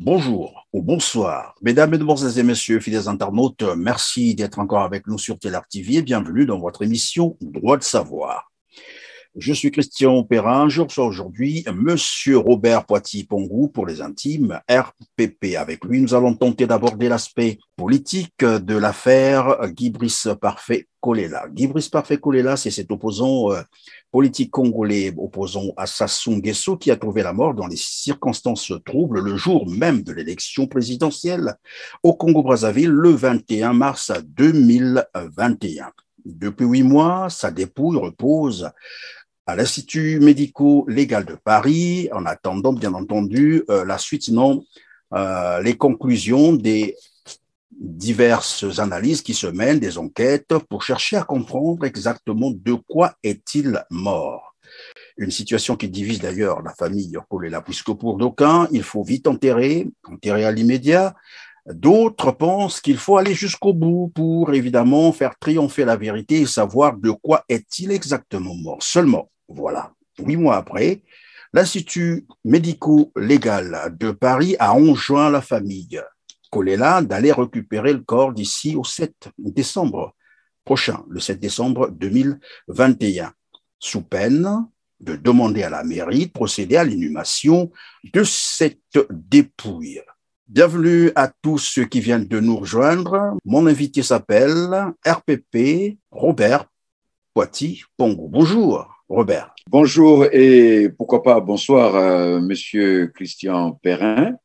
Bonjour ou bonsoir, mesdames, mesdemoiselles et messieurs, fidèles internautes, merci d'être encore avec nous sur Télar TV et bienvenue dans votre émission Droit de savoir. Je suis Christian Perrin, je reçois aujourd'hui Monsieur Robert Poiti-Pongou pour les intimes, RPP. Avec lui, nous allons tenter d'aborder l'aspect politique de l'affaire Guy Brice Parfait-Kolela. Guy Brice Parfait-Kolela, c'est cet opposant politique congolais opposant à Sassou Nguesso qui a trouvé la mort dans des circonstances troubles le jour même de l'élection présidentielle au Congo-Brazzaville le 21 mars 2021. Depuis 8 mois, sa dépouille repose à l'Institut médico-légal de Paris, en attendant bien entendu la suite, sinon les conclusions des diverses analyses qui se mènent, des enquêtes, pour chercher à comprendre exactement de quoi est-il mort. Une situation qui divise d'ailleurs la famille Kolela, puisque pour d'aucuns, il faut vite enterrer à l'immédiat. D'autres pensent qu'il faut aller jusqu'au bout pour évidemment faire triompher la vérité et savoir de quoi est-il exactement mort. Seulement, voilà, 8 mois après, l'Institut médico-légal de Paris a enjoint la famille Kolela d'aller récupérer le corps d'ici au 7 décembre prochain, le 7 décembre 2021, sous peine de demander à la mairie de procéder à l'inhumation de cette dépouille. Bienvenue à tous ceux qui viennent de nous rejoindre. Mon invité s'appelle RPP Robert Poiti-Pongou. Bonjour Robert. Bonjour et pourquoi pas bonsoir Monsieur Christian Perrin.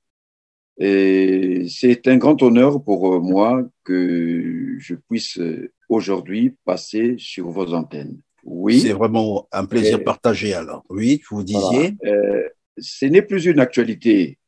Et c'est un grand honneur pour moi que je puisse aujourd'hui passer sur vos antennes. Oui. C'est vraiment un plaisir partagé alors. Oui, vous disiez. Voilà. Ce n'est plus une actualité.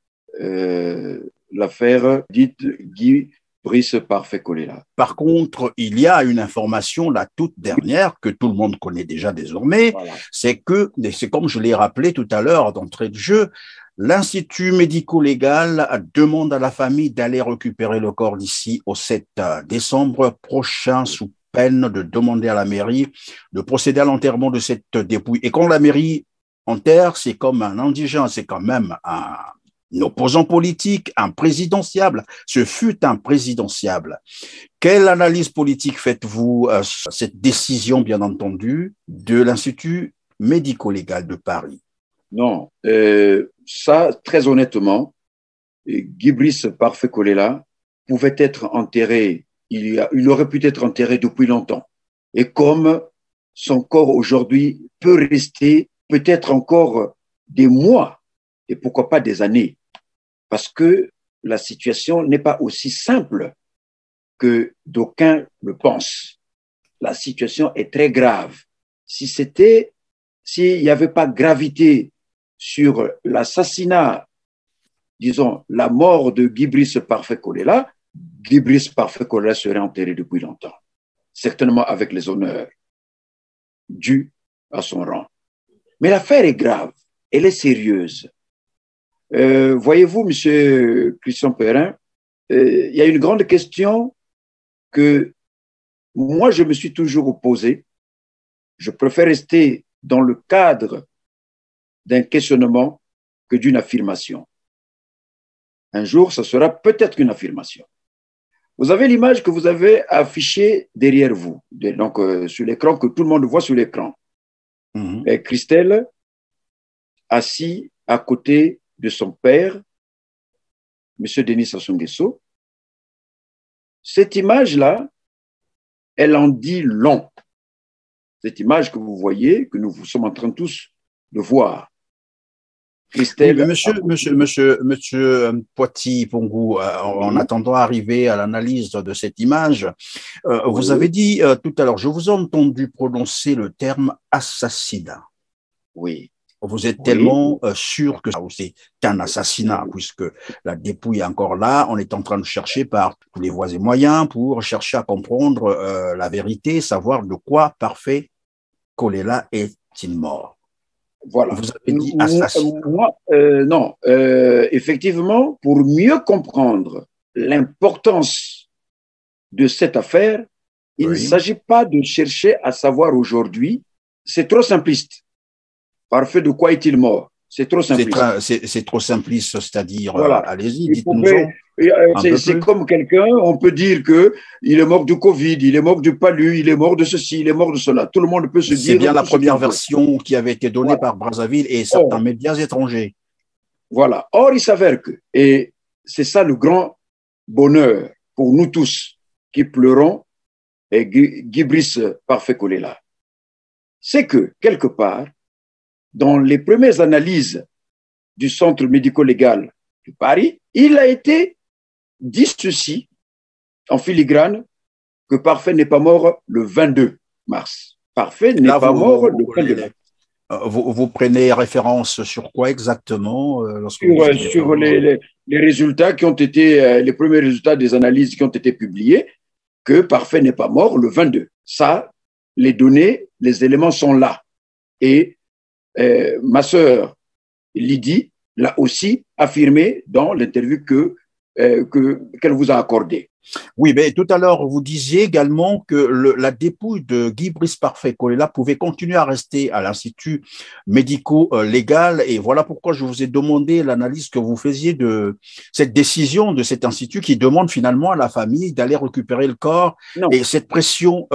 L'affaire dite Guy Brice Parfait-Kolela. Par contre, il y a une information, la toute dernière, que tout le monde connaît déjà désormais, voilà. C'est comme je l'ai rappelé tout à l'heure d'entrée de jeu, l'Institut médico-légal demande à la famille d'aller récupérer le corps d'ici au 7 décembre prochain sous peine de demander à la mairie de procéder à l'enterrement de cette dépouille. Et quand la mairie enterre, c'est comme un indigent, c'est quand même un opposant politique, un présidentiable. Ce fut un présidentiable. Quelle analyse politique faites-vous à cette décision, bien entendu, de l'Institut médico-légal de Paris? Non, ça, très honnêtement, Guy Brice Parfait-Kolela pouvait être enterré, il aurait pu être enterré depuis longtemps. Et comme son corps aujourd'hui peut rester peut-être encore des mois, et pourquoi pas des années, parce que la situation n'est pas aussi simple que d'aucuns le pensent. La situation est très grave. S'il n'y avait pas gravité sur l'assassinat, disons, la mort de Guy Brice Parfait-Kolela, Guy Brice Parfait-Kolela serait enterré depuis longtemps, certainement avec les honneurs dus à son rang. Mais l'affaire est grave, elle est sérieuse. Voyez-vous, Monsieur Christian Perrin, il y a une grande question que moi, je me suis toujours posée. Je préfère rester dans le cadre d'un questionnement que d'une affirmation. Un jour, ça sera peut-être une affirmation. Vous avez l'image que vous avez affichée derrière vous, donc sur l'écran, que tout le monde voit sur l'écran. Christelle, assis à côté de son père, M. Denis Sassou Nguesso. Cette image-là, elle en dit long. Cette image que vous voyez, que nous sommes en train tous de voir. Christelle, oui, monsieur Poiti-Pongou, en attendant d'arriver à l'analyse de cette image, vous avez dit tout à l'heure, je vous ai entendu prononcer le terme assassinat. Oui. Vous êtes tellement sûr que c'est un assassinat, puisque la dépouille est encore là. On est en train de chercher par tous les voies et moyens pour chercher à comprendre la vérité, savoir de quoi Parfait-Kolela est-il mort. Voilà. Vous avez dit assassinat. Non, effectivement, pour mieux comprendre l'importance de cette affaire, il ne s'agit pas de chercher à savoir aujourd'hui, c'est trop simpliste. Parfait, de quoi est-il mort? C'est trop simpliste. C'est trop simpliste, c'est-à-dire, Voilà. allez-y, dites-nous-en un peu C'est plus. comme quelqu'un, on peut dire que il est mort du Covid, il est mort du palu, il est mort de ceci, il est mort de cela. Tout le monde peut se C'est dire bien la tout ce qu'il première veut. version qui avait été donnée Voilà. par Brazzaville et certains Or, médias étrangers. voilà. Or, il s'avère que, et c'est ça le grand bonheur pour nous tous qui pleurons, et Guy Parfait Kolela, c'est que, quelque part, dans les premières analyses du Centre médico-légal de Paris, il a été dit ceci, en filigrane, que Parfait n'est pas mort le 22 mars. Parfait n'est Là, pas mort le 22 mars. vous prenez référence sur quoi exactement lorsque vous dites qu'il n'est pas Sur mort? les résultats qui ont été, les premiers résultats des analyses qui ont été publiés, que Parfait n'est pas mort le 22. Ça, les données, les éléments sont là. Et ma sœur Lydie l'a aussi affirmé dans l'interview qu'elle vous a accordée. Oui, mais tout à l'heure, vous disiez également que la dépouille de Guy Brice Parfait Kolela pouvait continuer à rester à l'Institut médico-légal. Et voilà pourquoi je vous ai demandé l'analyse que vous faisiez de cette décision de cet institut qui demande finalement à la famille d'aller récupérer le corps. Non. Et cette pression,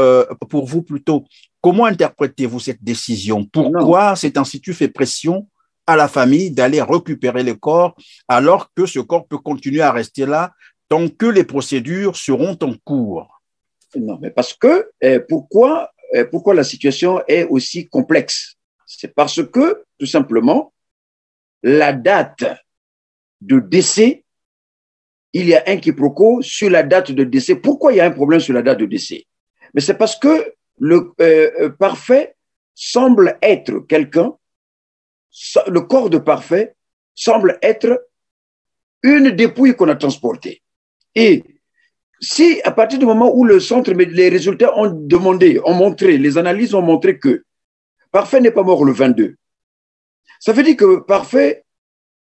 pour vous plutôt, comment interprétez-vous cette décision? Pourquoi cet institut fait pression à la famille d'aller récupérer le corps alors que ce corps peut continuer à rester là tant que les procédures seront en cours? Non, mais parce que pourquoi la situation est aussi complexe? C'est parce que, tout simplement, la date de décès, il y a un quiproquo sur la date de décès. Pourquoi il y a un problème sur la date de décès? Mais c'est parce que le Parfait semble être quelqu'un, le corps de Parfait semble être une dépouille qu'on a transportée. Et si, à partir du moment où le centre, les résultats ont montré, les analyses ont montré que Parfait n'est pas mort le 22, ça veut dire que Parfait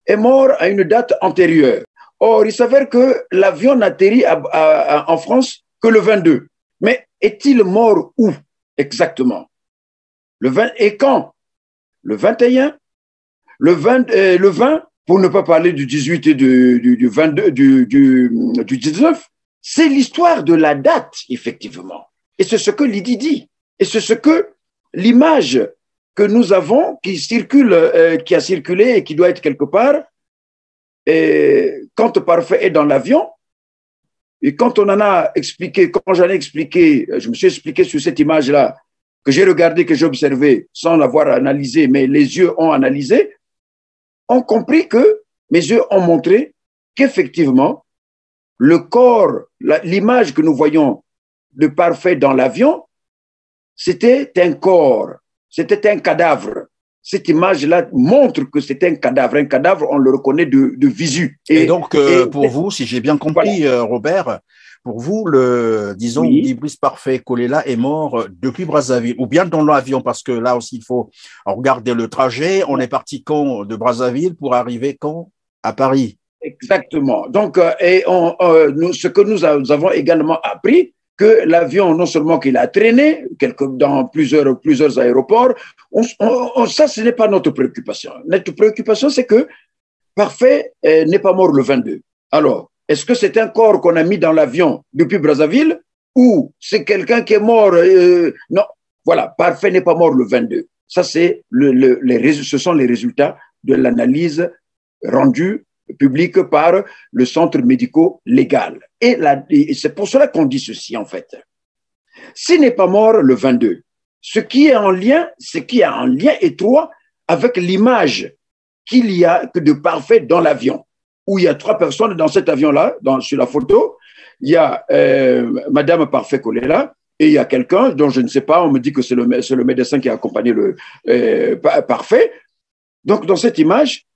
est mort à une date antérieure. Or, il s'avère que l'avion n'atterrit en France que le 22. Mais est-il mort où exactement? Le 20, et quand? Le 21? Le 20, pour ne pas parler du 18 et du 22, du 19, c'est l'histoire de la date, effectivement. Et c'est ce que Lydie dit. Et c'est ce que l'image que nous avons, qui circule, qui a circulé et qui doit être quelque part, et quand Parfait est dans l'avion, et quand on en a expliqué, quand j'en ai expliqué, je me suis expliqué sur cette image-là, que j'ai regardé, que j'ai observé, sans l'avoir analysé, mais les yeux ont analysé, ont compris que mes yeux ont montré qu'effectivement, le corps, l'image que nous voyons de Parfait dans l'avion, c'était un corps, c'était un cadavre. Cette image-là montre que c'est un cadavre. Un cadavre, on le reconnaît de visu. Et donc, pour vous, si j'ai bien compris, voilà. Robert, pour vous, disons, oui. Guy Brice Parfait Kolela est mort depuis Brazzaville, ou bien dans l'avion, parce que là aussi, il faut regarder le trajet. On est parti quand de Brazzaville pour arriver quand à Paris? Exactement. Donc, ce que nous avons également appris, que l'avion, non seulement qu'il a traîné dans plusieurs aéroports, ça, ce n'est pas notre préoccupation. Notre préoccupation, c'est que Parfait n'est pas mort le 22. Alors, est-ce que c'est un corps qu'on a mis dans l'avion depuis Brazzaville ou c'est quelqu'un qui est mort Non, voilà, Parfait n'est pas mort le 22. Ça, c'est ce sont les résultats de l'analyse rendue publique par le centre médico-légal. Et c'est pour cela qu'on dit ceci, en fait. S'il n'est pas mort le 22, ce qui est en lien étroit avec l'image qu'il y a de Parfait dans l'avion, où il y a 3 personnes dans cet avion-là, sur la photo. Il y a Madame Parfait Kolela et il y a quelqu'un dont je ne sais pas, on me dit que c'est le médecin qui a accompagné le Parfait. Donc, dans cette image,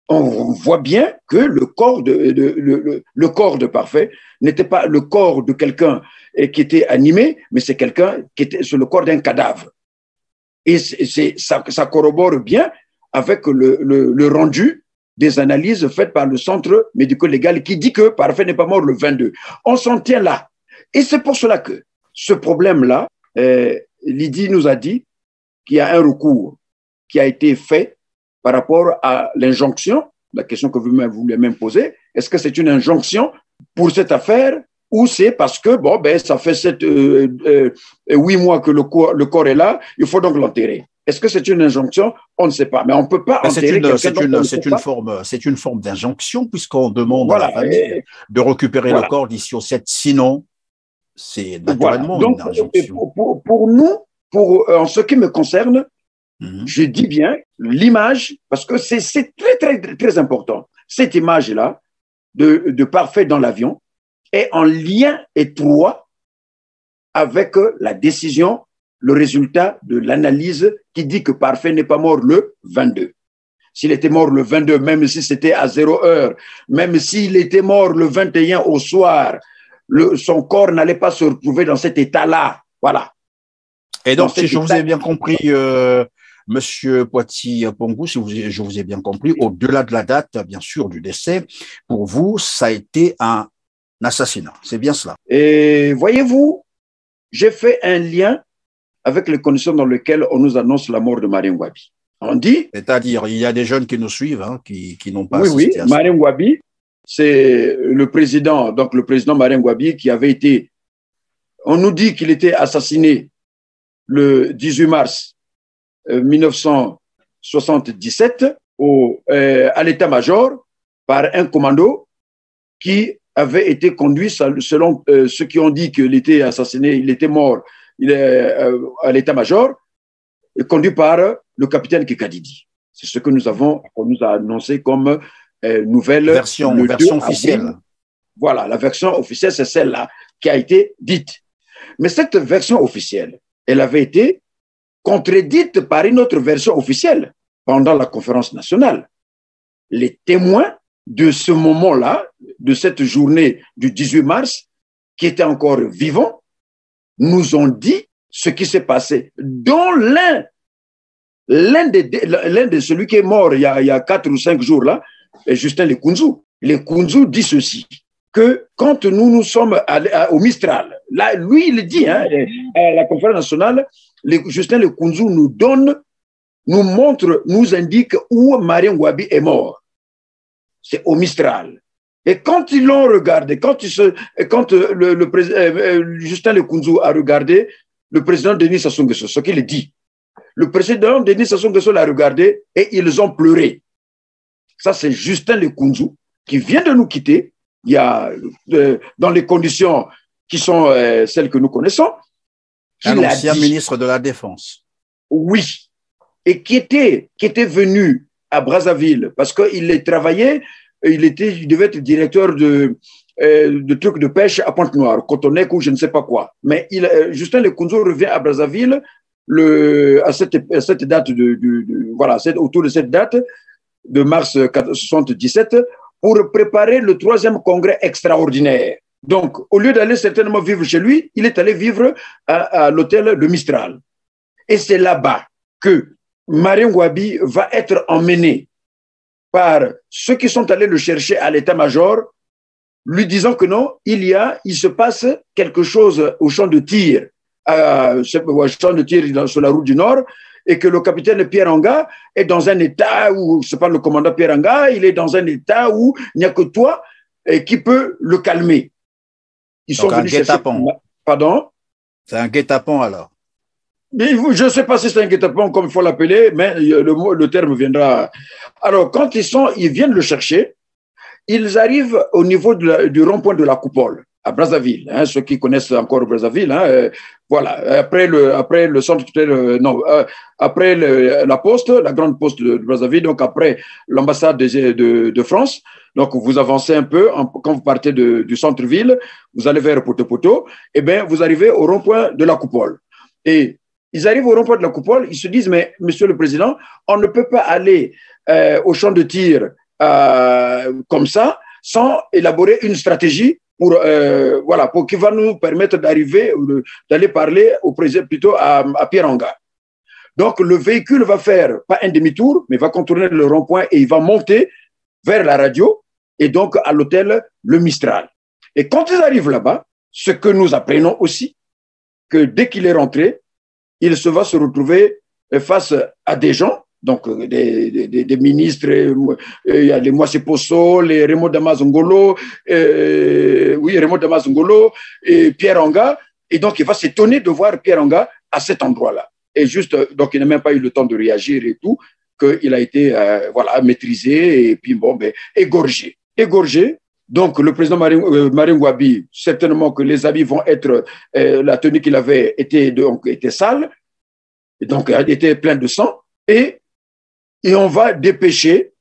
on voit bien que le corps de Parfait n'était pas le corps de quelqu'un qui était animé, mais c'est quelqu'un qui était sur le corps d'un cadavre. Et ça corrobore bien avec le rendu des analyses faites par le centre médico-légal qui dit que Parfait n'est pas mort le 22. On s'en tient là. Et c'est pour cela que ce problème-là, Lydie nous a dit qu'il y a un recours qui a été fait par rapport à l'injonction, la question que vous voulez même poser, est-ce que c'est une injonction pour cette affaire ou c'est parce que, bon, ben, ça fait 8 mois que le corps est là, il faut donc l'enterrer. Est-ce que c'est une injonction? On ne sait pas. Mais on ne peut pas enterrer c'est une forme d'injonction puisqu'on demande à la famille de récupérer le corps d'ici au 7. Sinon, c'est naturellement une injonction. Pour nous, en ce qui me concerne, je dis bien l'image, parce que c'est très, très, très important. Cette image-là de Parfait dans l'avion est en lien étroit avec la décision, le résultat de l'analyse qui dit que Parfait n'est pas mort le 22. S'il était mort le 22, même si c'était à 0 heure, même s'il était mort le 21 au soir, son corps n'allait pas se retrouver dans cet état-là. Voilà. Et donc, si je vous ai bien compris, Monsieur Poiti-Pongou, si je vous ai bien compris, au-delà de la date, bien sûr, du décès, pour vous, ça a été un assassinat. C'est bien cela. Et voyez-vous, j'ai fait un lien avec les conditions dans lesquelles on nous annonce la mort de Marien Ngouabi. On dit… C'est-à-dire, il y a des jeunes qui nous suivent, hein, qui n'ont pas assisté à ça. Marien Ngouabi, c'est le président, donc le président Marien Ngouabi qui avait été… On nous dit qu'il était assassiné le 18 mars 1977 à l'état-major par un commando qui avait été conduit, selon ceux qui ont dit qu'il était assassiné, il était mort à l'état-major, conduit par le capitaine Kekadidi. C'est ce que on nous a annoncé comme nouvelle version officielle. Voilà, la version officielle, c'est celle-là qui a été dite. Mais cette version officielle, elle avait été contredite par une autre version officielle pendant la conférence nationale. Les témoins de ce moment-là, de cette journée du 18 mars, qui étaient encore vivants, nous ont dit ce qui s'est passé, dont l'un de celui qui est mort il y a 4 ou 5 jours là, Justin Lekunzu. Lekunzu dit ceci, que quand nous sommes au Mistral, là, lui il dit, à la conférence nationale, Justin Lekunzu nous montre, nous indique où Marien Ngouabi est mort. C'est au Mistral. Et quand ils l'ont regardé, quand Justin Lekunzu a regardé le président Denis Sassou Nguesso, ce qu'il dit, le président Denis Sassou Nguesso l'a regardé et ils ont pleuré. Ça, c'est Justin Lekunzu qui vient de nous quitter. Il y a, dans les conditions qui sont celles que nous connaissons. Un ancien ministre de la Défense. Oui. Et qui était venu à Brazzaville parce qu'il travaillait, il devait être directeur de trucs de pêche à Pointe-Noire, Cotonec ou je ne sais pas quoi. Mais Justin Lekunzu revient à Brazzaville à cette date voilà, autour de cette date de mars 1977 pour préparer le 3e congrès extraordinaire. Donc, au lieu d'aller certainement vivre chez lui, il est allé vivre à l'hôtel de Mistral. Et c'est là-bas que Marien Ngouabi va être emmené par ceux qui sont allés le chercher à l'état-major, lui disant que non, il se passe quelque chose au champ de tir, sur la route du Nord, et que le capitaine Pierre Anga est dans un état où, c'est pas le commandant Pierre Anga, il est dans un état où il n'y a que toi qui peut le calmer. Ils sont venus chercher… Pardon? C'est un guet-apens alors. Je ne sais pas si c'est un guet-apens comme il faut l'appeler, mais le terme viendra. Alors, quand ils viennent le chercher, ils arrivent au niveau du rond-point de la Coupole, à Brazzaville. Ceux qui connaissent encore Brazzaville, voilà. Après le centre, après la poste, la grande poste de Brazzaville, donc après l'ambassade de France. Donc, vous avancez un peu, quand vous partez du centre-ville, vous allez vers Poto-Poto, et bien, vous arrivez au rond-point de la Coupole. Et ils arrivent au rond-point de la Coupole, ils se disent, mais Monsieur le Président, on ne peut pas aller au champ de tir comme ça, sans élaborer une stratégie pour qui va nous permettre d'aller parler au président, plutôt à Pierre Anga. Donc, le véhicule va faire pas un demi-tour, mais va contourner le rond-point et il va monter vers la radio et donc à l'hôtel Le Mistral. Et quand ils arrivent là-bas, ce que nous apprenons aussi, que dès qu'il est rentré, il va se retrouver face à des gens Donc, des ministres, il y a les Moise Posso, les Raymond Damas Ngolo, Raymond Damas Ngolo, et Pierre Anga. Et donc, il va s'étonner de voir Pierre Anga à cet endroit-là. Et juste, donc, il n'a même pas eu le temps de réagir et tout, qu'il a été, maîtrisé et puis, égorgé. Égorgé. Donc, le président Marine Ngouabi, certainement que les habits vont être, la tenue qu'il avait était sale, et donc, elle était pleine de sang. Et on va dépêcher,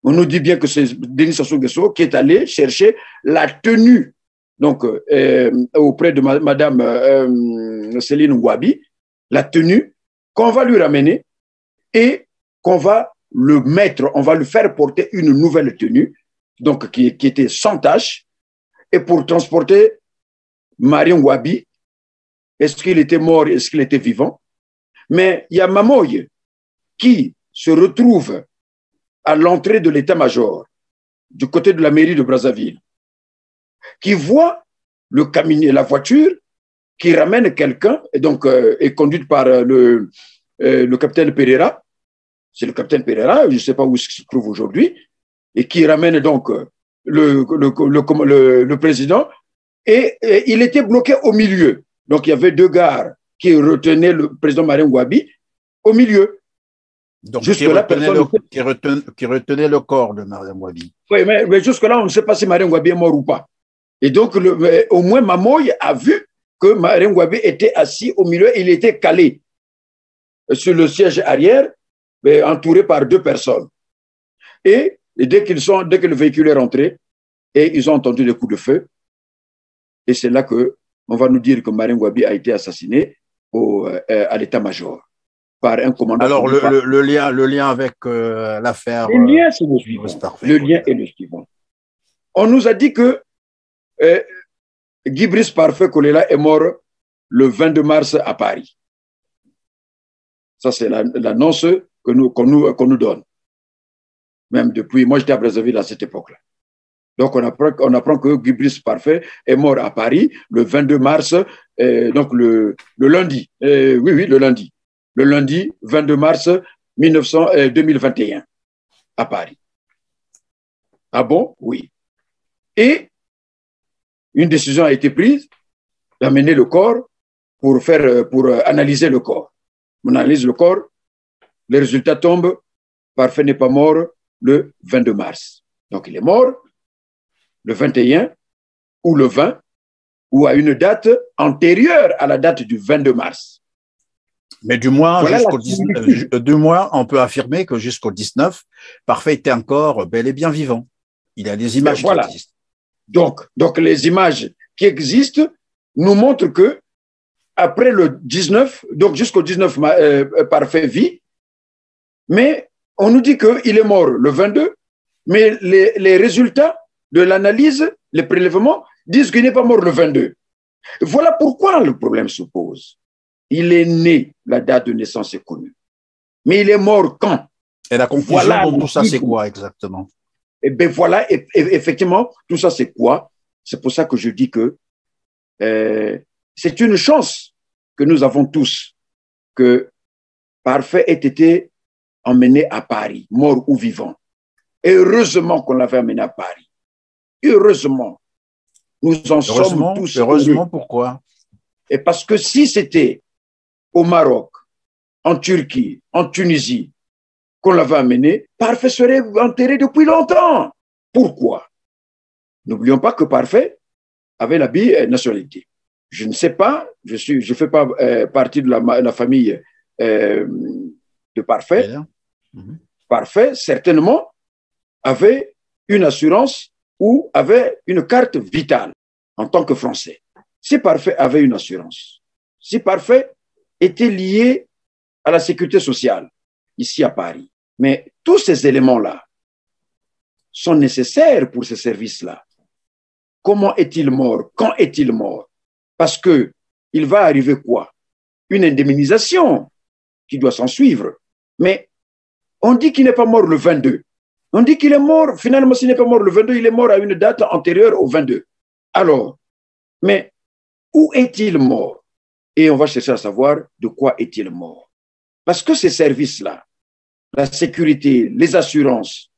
on nous dit bien que c'est Denis Sassou Nguesso qui est allé chercher la tenue donc, auprès de Madame Céline Ngouabi, la tenue qu'on va lui ramener et qu'on va le mettre, on va lui faire porter une nouvelle tenue, donc qui était sans tache, et pour transporter Marion Ngouabi, est-ce qu'il était mort, est-ce qu'il était vivant? Mais il y a Mamoye qui se retrouve à l'entrée de l'état-major du côté de la mairie de Brazzaville, qui voit le camion, la voiture qui ramène quelqu'un, et donc est conduite par le capitaine Pereira. C'est le capitaine Pereira, je ne sais pas où il se trouve aujourd'hui, et qui ramène donc le président. Et il était bloqué au milieu. Donc il y avait deux gares qui retenaient le président Marine Ngouabi au milieu. Donc, qui retenait le corps de Mariam Ngouabi. Oui, mais jusque-là, on ne sait pas si Mariam Ngouabi est mort ou pas. Et donc, au moins, Mamoye a vu que Mariam Ngouabi était assis au milieu, il était calé sur le siège arrière, entouré par deux personnes. Et dès que le véhicule est rentré, et ils ont entendu des coups de feu, et c'est là qu'on va nous dire que Mariam Ngouabi a été assassiné à l'état-major. Par un commandant. Alors, le lien avec l'affaire. Le lien, c'est le suivant. Le lien est le suivant. On nous a dit que Guy Brice Parfait Kolela est mort le 22 mars à Paris. Ça, c'est l'annonce qu'on nous donne. Même depuis, moi j'étais à Brazzaville à cette époque-là. Donc, on apprend que Guy Brice Parfait est mort à Paris le 22 mars, donc le lundi. Le lundi. Le lundi 22 mars 2021 à Paris. Ah bon? Oui. Et une décision a été prise d'amener le corps pour analyser le corps. On analyse le corps, les résultats tombent, Parfait n'est pas mort le 22 mars. Donc il est mort le 21 ou le 20 ou à une date antérieure à la date du 22 mars. Mais du moins, on peut affirmer que jusqu'au 19, Parfait était encore bel et bien vivant. Il y a des images qui existent. Donc, les images qui existent nous montrent que après le 19, donc jusqu'au 19, Parfait vit, mais on nous dit qu'il est mort le 22, mais les résultats de l'analyse, les prélèvements, disent qu'il n'est pas mort le 22. Voilà pourquoi le problème se pose. Il est né, la date de naissance est connue. Mais il est mort quand? Et la confusion dans tout ça, c'est quoi exactement? Eh bien voilà, effectivement, tout ça, c'est quoi? C'est pour ça que je dis que c'est une chance que nous avons tous que Parfait ait été emmené à Paris, mort ou vivant. Et heureusement qu'on l'avait emmené à Paris. Heureusement. Nous en sommes tous. Heureusement, pourquoi? Et parce que si c'était au Maroc, en Turquie, en Tunisie, qu'on l'avait amené, Parfait serait enterré depuis longtemps. Pourquoi? N'oublions pas que Parfait avait la binationalité. Je ne sais pas, je fais pas partie de la famille de Parfait. Parfait, certainement, avait une assurance ou avait une carte vitale en tant que Français. Si Parfait avait une assurance, si Parfait était lié à la sécurité sociale ici à Paris, mais tous ces éléments-là sont nécessaires pour ces services-là. Comment est-il mort? Quand est-il mort? Parce que il va arriver quoi? Une indemnisation qui doit s'en suivre. Mais on dit qu'il n'est pas mort le 22. On dit qu'il est mort, finalement, s'il n'est pas mort le 22, il est mort à une date antérieure au 22. Alors, mais où est-il mort? Et on va chercher à savoir de quoi est-il mort. Parce que ces services-là, la sécurité, les assurances,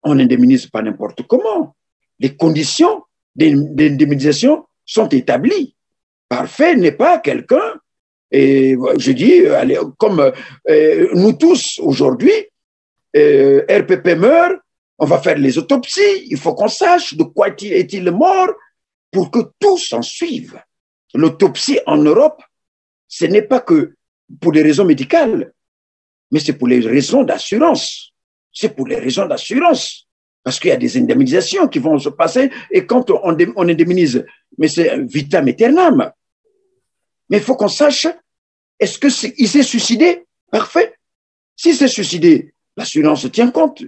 on n'indemnise pas n'importe comment. Les conditions d'indemnisation sont établies. Parfait n'est pas quelqu'un, et je dis, allez, comme nous tous aujourd'hui, RPP meurt, on va faire les autopsies, il faut qu'on sache de quoi est-il mort pour que tout s'en suive. L'autopsie en Europe, ce n'est pas que pour des raisons médicales, mais c'est pour les raisons d'assurance. C'est pour les raisons d'assurance. Parce qu'il y a des indemnisations qui vont se passer et quand on indemnise, mais c'est vitam aeternam. Mais il faut qu'on sache, est-ce qu'il s'est suicidé? Parfait. S'il s'est suicidé, l'assurance tient compte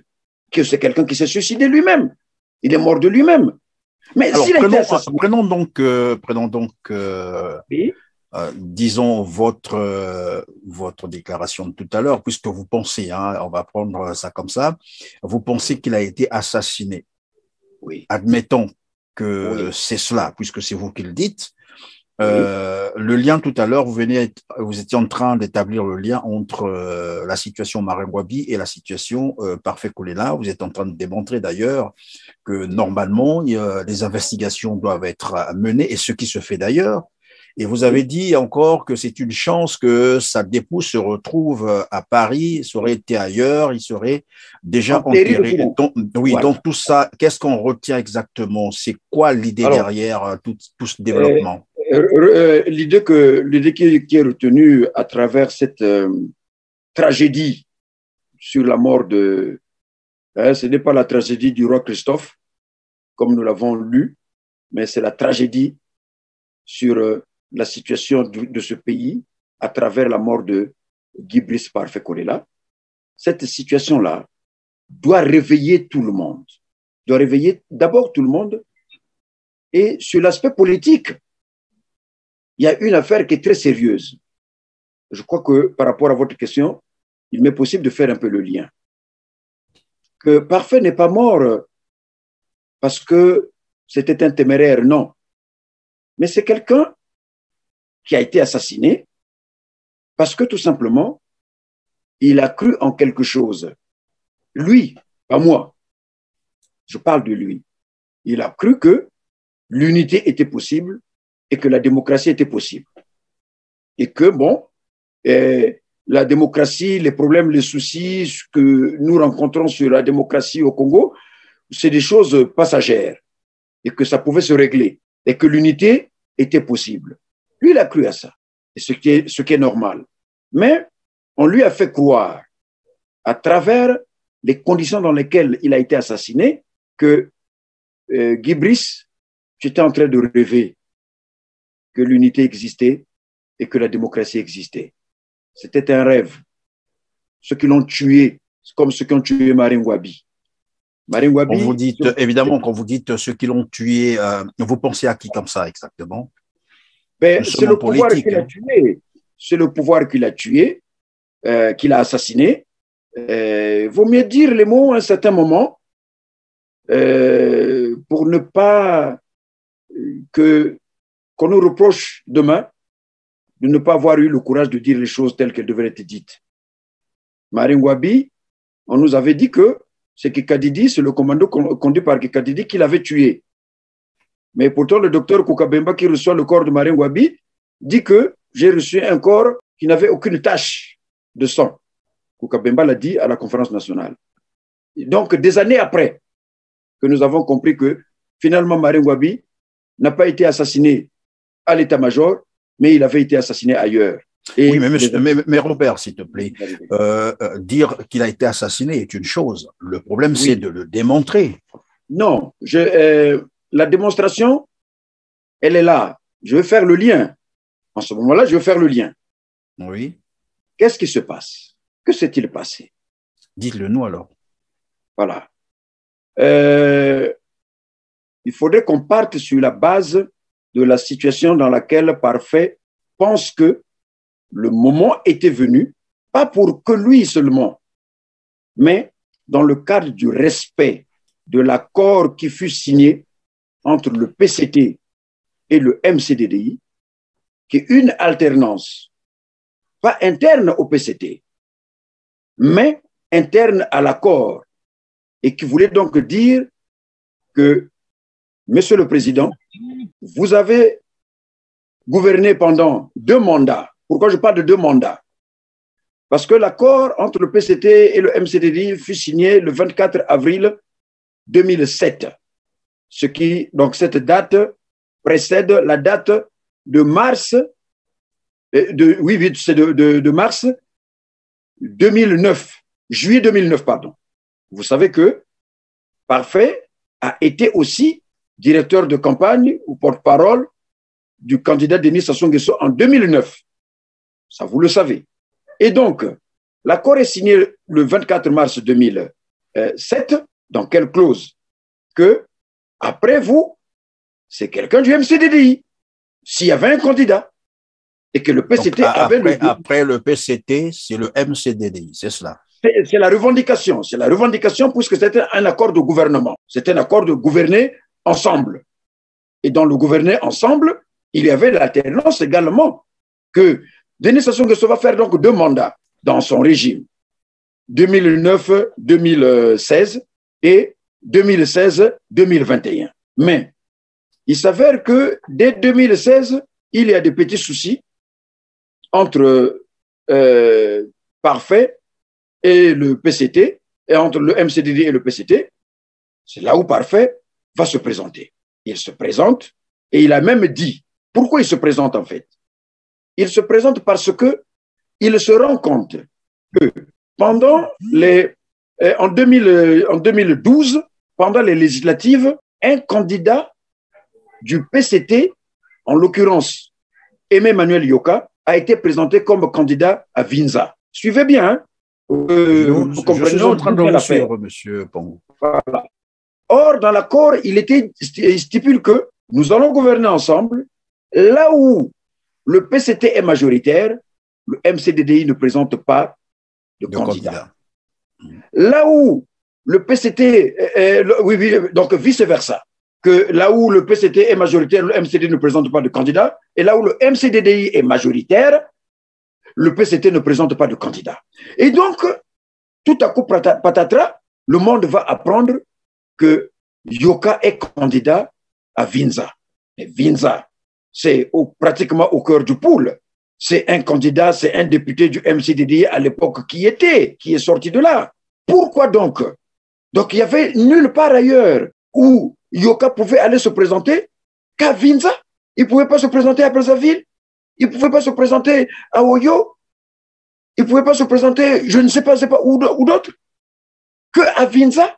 que c'est quelqu'un qui s'est suicidé lui-même. Il est mort de lui-même. Mais alors, prenons donc, oui. disons, votre déclaration de tout à l'heure, puisque vous pensez, hein, on va prendre ça comme ça, vous pensez qu'il a été assassiné. Oui. Admettons que Oui. c'est cela, puisque c'est vous qui le dites. Oui. Le lien tout à l'heure, vous étiez en train d'établir le lien entre la situation Maringouabi et la situation Parfait Kolela. Vous êtes en train de démontrer d'ailleurs que normalement, les investigations doivent être menées, et ce qui se fait d'ailleurs. Et vous avez dit encore que c'est une chance que sa dépouille se retrouve à Paris. Ça aurait été ailleurs, il serait déjà enterré. Donc, oui, voilà. Donc tout ça, qu'est-ce qu'on retient exactement? C'est quoi l'idée derrière tout ce développement? L'idée qui est retenue à travers cette tragédie sur la mort de... ce n'est pas la tragédie du roi Christophe, comme nous l'avons lu, mais c'est la tragédie sur la situation de ce pays à travers la mort de Guy Brice Parfait Kolela. Cette situation-là doit réveiller tout le monde, doit réveiller d'abord tout le monde. Et sur l'aspect politique, il y a une affaire qui est très sérieuse. Je crois que par rapport à votre question, il m'est possible de faire un peu le lien. Que Parfait n'est pas mort parce que c'était un téméraire, non. Mais c'est quelqu'un qui a été assassiné parce que tout simplement, il a cru en quelque chose. Lui, pas moi. Je parle de lui. Il a cru que l'unité était possible et que la démocratie était possible. Et que, bon, la démocratie, les problèmes, les soucis que nous rencontrons sur la démocratie au Congo, c'est des choses passagères et que ça pouvait se régler et que l'unité était possible. Lui, il a cru à ça, et ce qui est normal. Mais on lui a fait croire, à travers les conditions dans lesquelles il a été assassiné, que Guy Brice, tu étais en train de rêver que l'unité existait et que la démocratie existait. C'était un rêve. Ceux qui l'ont tué, c'est comme ceux qui ont tué Maringouabi. Quand vous dites, évidemment, quand vous dites ceux qui l'ont tué, vous pensez à qui comme ça exactement? Ben, c'est le pouvoir qui l'a tué. C'est le pouvoir qui l'a tué, qui l'a assassiné. Vaut mieux dire les mots à un certain moment pour ne pas qu'on nous reproche demain de ne pas avoir eu le courage de dire les choses telles qu'elles devaient être dites. Maringouabi, on nous avait dit que c'est Kikadidi, c'est le commando conduit par Kikadidi qui l'avait tué. Mais pourtant, le docteur Koukabemba qui reçoit le corps de Maringouabi dit que j'ai reçu un corps qui n'avait aucune tache de sang. Koukabemba l'a dit à la conférence nationale. Et donc, des années après que nous avons compris que finalement Maringouabi n'a pas été assassiné à l'état-major, mais il avait été assassiné ailleurs. Et oui, mais Robert, s'il te plaît, dire qu'il a été assassiné est une chose. Le problème, c'est de le démontrer. Non, la démonstration, elle est là. Je vais faire le lien. En ce moment-là, je vais faire le lien. Oui. Qu'est-ce qui se passe? Que s'est-il passé? Dites-le nous alors. Voilà. Il faudrait qu'on parte sur la base de la situation dans laquelle Parfait pense que le moment était venu, pas pour que lui seulement, mais dans le cadre du respect de l'accord qui fut signé entre le PCT et le MCDDI, qui est une alternance, pas interne au PCT, mais interne à l'accord, et qui voulait donc dire que, Monsieur le Président, vous avez gouverné pendant 2 mandats. Pourquoi je parle de 2 mandats? Parce que l'accord entre le PCT et le MCDDI fut signé le 24 avril 2007. Donc cette date précède la date de mars, de mars 2009, juillet 2009, pardon. Vous savez que Parfait a été aussi directeur de campagne ou porte-parole du candidat Denis Sassou Nguesso en 2009. Ça, vous le savez. Et donc, l'accord est signé le 24 mars 2007. Dans quelle clause? Que, après vous, c'est quelqu'un du MCDDI. S'il y avait un candidat et que le PCT donc, avait après le PCT, c'est le MCDDI, c'est cela. C'est la revendication. C'est la revendication puisque c'était un accord de gouvernement. C'était un accord de gouverner ensemble. Et dans le gouverner ensemble, il y avait l'alternance également que Denis Sassou Nguesso va faire donc 2 mandats dans son régime. 2009-2016 et 2016-2021. Mais il s'avère que dès 2016, il y a des petits soucis entre Parfait et le PCT, et entre le MCDD et le PCT. C'est là où Parfait va se présenter. Il se présente et il a même dit, pourquoi il se présente en fait? Il se présente parce que il se rend compte que pendant en 2012, pendant les législatives, un candidat du PCT, en l'occurrence Aimé Emmanuel Yoka, a été présenté comme candidat à Vinza. Suivez bien, hein? Je suis en train de vous suivre, monsieur Pongo. Voilà. Or, dans l'accord, il stipule que nous allons gouverner ensemble. Là où le PCT est majoritaire, le MCDDI ne présente pas de candidat. Là où le PCT, donc vice-versa, que là où le PCT est majoritaire, le MCDDI ne présente pas de candidat, et là où le MCDDI est majoritaire, le PCT ne présente pas de candidat. Et donc, tout à coup, patatras, le monde va apprendre que Yoka est candidat à Vinza. Et Vinza, c'est pratiquement au cœur du pool. C'est un candidat, c'est un député du MCDD à l'époque qui est sorti de là. Pourquoi donc? Donc, il n'y avait nulle part ailleurs où Yoka pouvait aller se présenter qu'à Vinza. Il ne pouvait pas se présenter à Brazzaville. Il ne pouvait pas se présenter à Oyo. Il ne pouvait pas se présenter, je ne sais pas où d'autre, que à Vinza.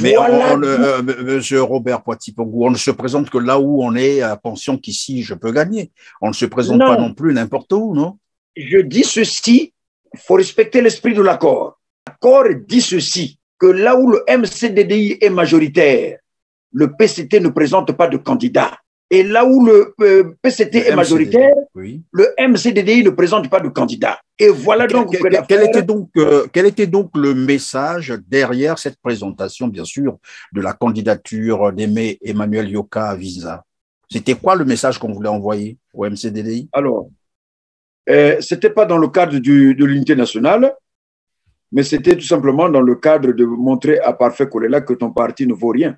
Mais voilà. Monsieur Robert Poitipongo, on ne se présente que là où on est à pension qu'ici je peux gagner. On ne se présente pas non plus n'importe où, non? Je dis ceci, il faut respecter l'esprit de l'accord. L'accord dit ceci, que là où le MCDDI est majoritaire, le PCT ne présente pas de candidat. Et là où le PCT est majoritaire, oui, le MCDDI ne présente pas de candidat. Et voilà donc quel était donc le message derrière cette présentation, bien sûr, de la candidature d'Aimé Emmanuel Yoka à Vinza? C'était quoi le message qu'on voulait envoyer au MCDDI? Alors, ce n'était pas dans le cadre de l'unité nationale, mais c'était tout simplement dans le cadre de montrer à Parfait Kolela que ton parti ne vaut rien,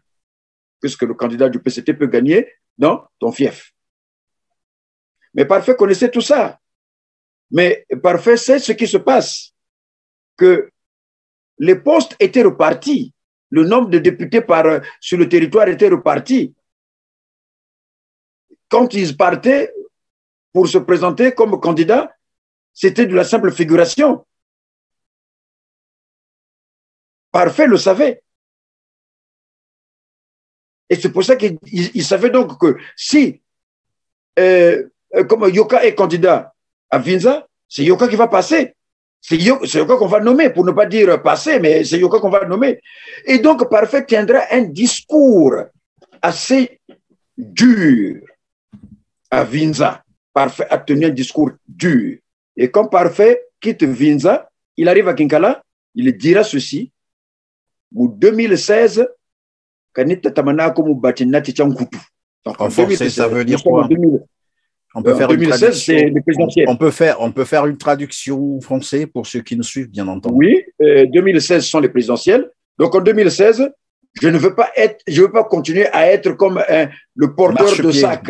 puisque le candidat du PCT peut gagner dans ton fief. Mais Parfait connaissait tout ça. Mais Parfait sait ce qui se passe, que les postes étaient repartis, le nombre de députés sur le territoire était reparti. Quand ils partaient pour se présenter comme candidat, c'était de la simple figuration. Parfait le savait. Et c'est pour ça qu'il savait donc que si, comme Yoka est candidat à Vinza, c'est Yoka qui va passer. C'est Yoka qu'on va nommer, pour ne pas dire passer, mais c'est Yoka qu'on va nommer. Et donc, Parfait tiendra un discours assez dur à Vinza. Parfait a tenu un discours dur. Et quand Parfait quitte Vinza, il arrive à Kinkala, il dira ceci. En 2016, Renforcer, ça veut dire quoi? On peut En faire une 2016, c'est traduction. les présidentielles. On peut faire une traduction français pour ceux qui nous suivent, bien entendu. Oui, 2016 sont les présidentielles. Donc en 2016, je ne veux pas être, je veux pas continuer à être comme le porteur de Marchepied. sac,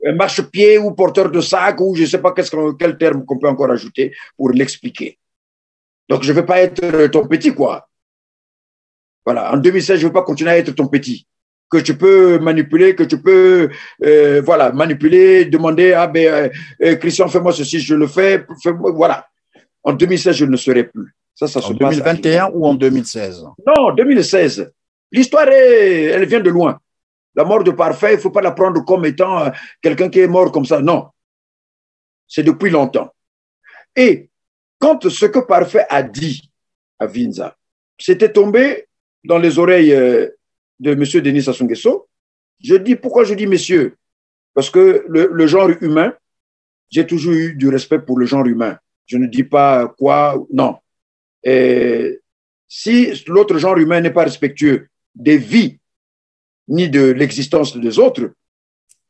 un marchepied ou porteur de sac ou je ne sais pas quel terme qu'on peut encore ajouter pour l'expliquer. Donc je ne veux pas être ton petit, quoi. Voilà, en 2016, je ne veux pas continuer à être ton petit que tu peux manipuler, que tu peux voilà, manipuler, demander, ah ben, Christian, fais-moi ceci, je le fais, voilà. En 2016, je ne le serai plus. Ça En se passe. 2021 ou en 2016? Non, 2016. L'histoire, elle vient de loin. La mort de Parfait, il ne faut pas la prendre comme étant quelqu'un qui est mort comme ça. Non. C'est depuis longtemps. Et quand ce que Parfait a dit à Vinza, c'était tombé dans les oreilles de M. Denis Sassou Nguesso, je dis, pourquoi je dis messieurs? Parce que le genre humain, j'ai toujours eu du respect pour le genre humain. Je ne dis pas quoi, non. Et si l'autre genre humain n'est pas respectueux des vies ni de l'existence des autres,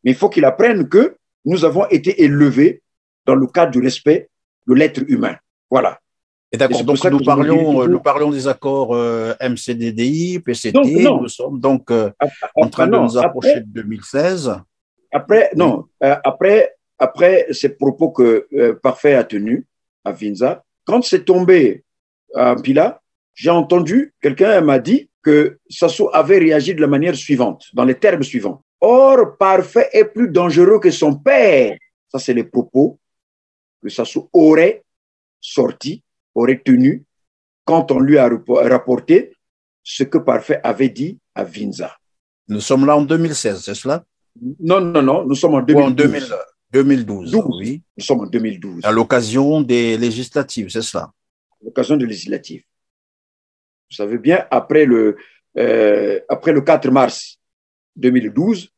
mais il faut qu'il apprenne que nous avons été élevés dans le cadre du respect de l'être humain. Voilà. Et d'accord, donc nous parlions des accords MCDDI, PCT, non. Nous sommes donc en train de nous approcher de 2016. Après, oui. Non, après ces propos que Parfait a tenus à Vinza, quand c'est tombé à Mpila, j'ai entendu, quelqu'un m'a dit que Sassou avait réagi de la manière suivante, dans les termes suivants. Or, Parfait est plus dangereux que son père. Ça, c'est les propos que Sassou aurait sortis, aurait tenus, quand on lui a rapporté ce que Parfait avait dit à Vinza. Nous sommes là en 2016, c'est cela? Non, nous sommes en 2012. 2012, oui. Nous sommes en 2012. À l'occasion des législatives, c'est cela? À l'occasion des législatives. Vous savez bien, après le 4 mars 2012,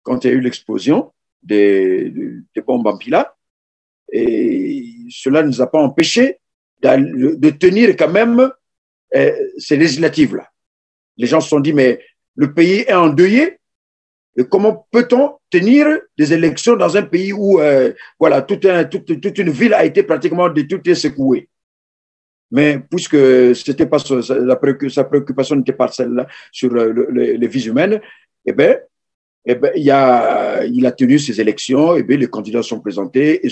quand il y a eu l'explosion des bombes en Mpila, et cela ne nous a pas empêché de tenir quand même ces législatives-là. Les gens se sont dit, mais le pays est endeuillé, et comment peut-on tenir des élections dans un pays où voilà, toute une ville a été pratiquement détruite et secouée? Mais puisque c'était pas sa préoccupation n'était pas celle-là sur les vies humaines, il a tenu ses élections, les candidats sont présentés, et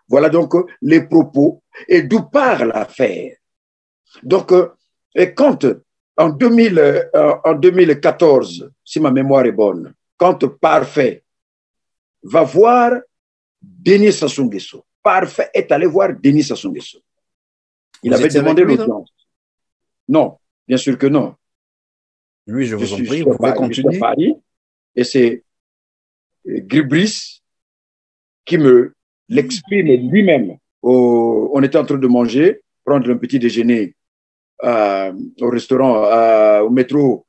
voilà donc les propos, et d'où part l'affaire. Donc, et quand en 2014, si ma mémoire est bonne, quand Parfait va voir Denis Sassou Nguesso, Parfait est allé voir Denis Sassou Nguesso. Il avait demandé l'audience. Non, bien sûr que non. Oui, je vous en prie, vous pouvez continuer. Je suis à Paris, et c'est Gribris qui me l'exprime lui-même. On était en train de manger, prendre un petit déjeuner au restaurant, au métro.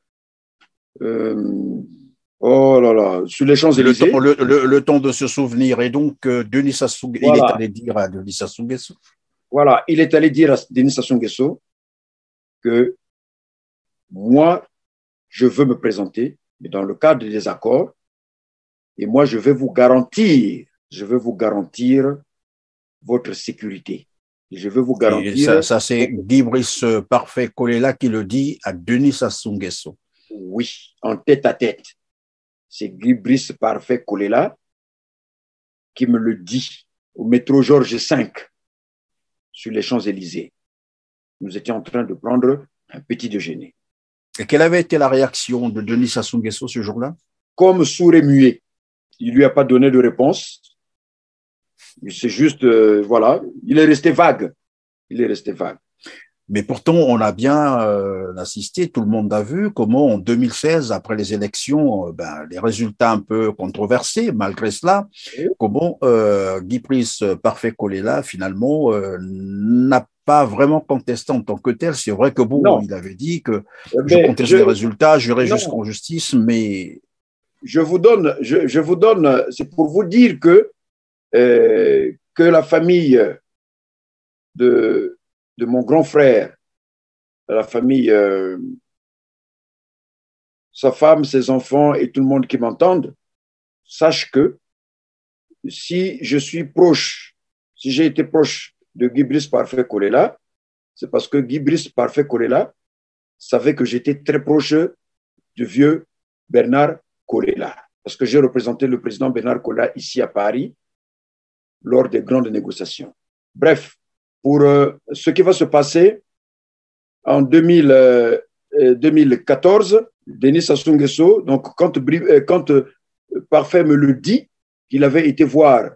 Oh là là, sur les Champs-Élysées. Le temps de se souvenir. Et donc, Denis Sassou Nguesso, voilà. Il est allé dire à Denis Sassou Nguesso. Voilà, il est allé dire à Denis Sassou Nguesso que moi, je veux me présenter, mais dans le cadre des accords, et moi, je vais vous garantir votre sécurité. Je veux vous garantir. Et ça c'est Guy Brice Parfait Kolela qui le dit à Denis Sassou Nguesso. Oui, en tête à tête. C'est Guy Brice Parfait Kolela qui me le dit au métro Georges V sur les Champs-Élysées. Nous étions en train de prendre un petit déjeuner. Et quelle avait été la réaction de Denis Sassou Nguesso ce jour-là? Comme sourd et muet. Il ne lui a pas donné de réponse. C'est juste, voilà, il est resté vague. Mais pourtant, on a bien assisté, tout le monde a vu comment en 2016, après les élections, les résultats un peu controversés, malgré cela, comment Guy Brice Parfait Kolela, finalement, n'a pas vraiment contesté en tant que tel. C'est vrai que bon, il avait dit que je conteste les résultats, j'irai jusqu'en justice, mais… Je vous donne, c'est pour vous dire que la famille de mon grand frère, la famille, sa femme, ses enfants et tout le monde qui m'entendent, sache que si je suis proche, si j'ai été proche de Guy Brice Parfait Kolela, c'est parce que Guy Brice Parfait Kolela savait que j'étais très proche du vieux Bernard Kolela. Parce que j'ai représenté le président Bernard Kolela ici à Paris lors des grandes négociations. Bref, pour ce qui va se passer en 2014, Denis Sassou Nguesso, donc quand Parfait me le dit, qu'il avait été voir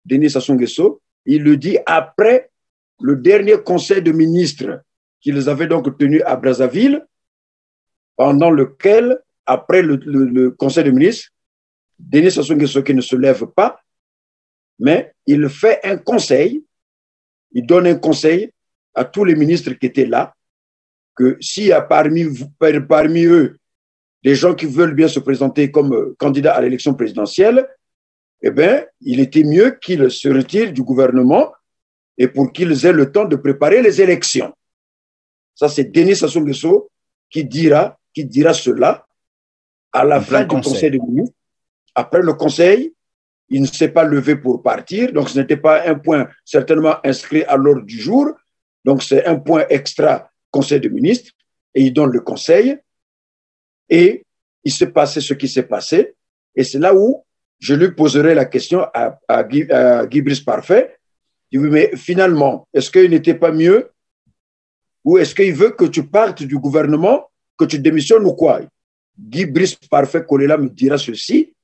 Denis Sassou Nguesso, il le dit après le dernier conseil de ministres qu'ils avaient donc tenu à Brazzaville, pendant lequel, après le conseil de ministres, Denis Sassou Nguesso qui ne se lève pas, mais il fait un conseil, il donne un conseil à tous les ministres qui étaient là, que s'il y a parmi eux des gens qui veulent bien se présenter comme candidats à l'élection présidentielle, eh bien, il était mieux qu'ils se retirent du gouvernement et pour qu'ils aient le temps de préparer les élections. Ça, c'est Denis Sassou Nguesso qui dira cela à la fin du conseil des ministres. Après le conseil, il ne s'est pas levé pour partir, donc ce n'était pas un point certainement inscrit à l'ordre du jour, donc c'est un point extra conseil des ministres, et il donne le conseil, et il s'est passé ce qui s'est passé, et c'est là où je lui poserai la question à Guy Brice Parfait, je lui dis, mais finalement, est-ce qu'il n'était pas mieux, ou est-ce qu'il veut que tu partes du gouvernement, que tu démissionnes ou quoi? Guy Brice Parfait Kolela me dira ceci,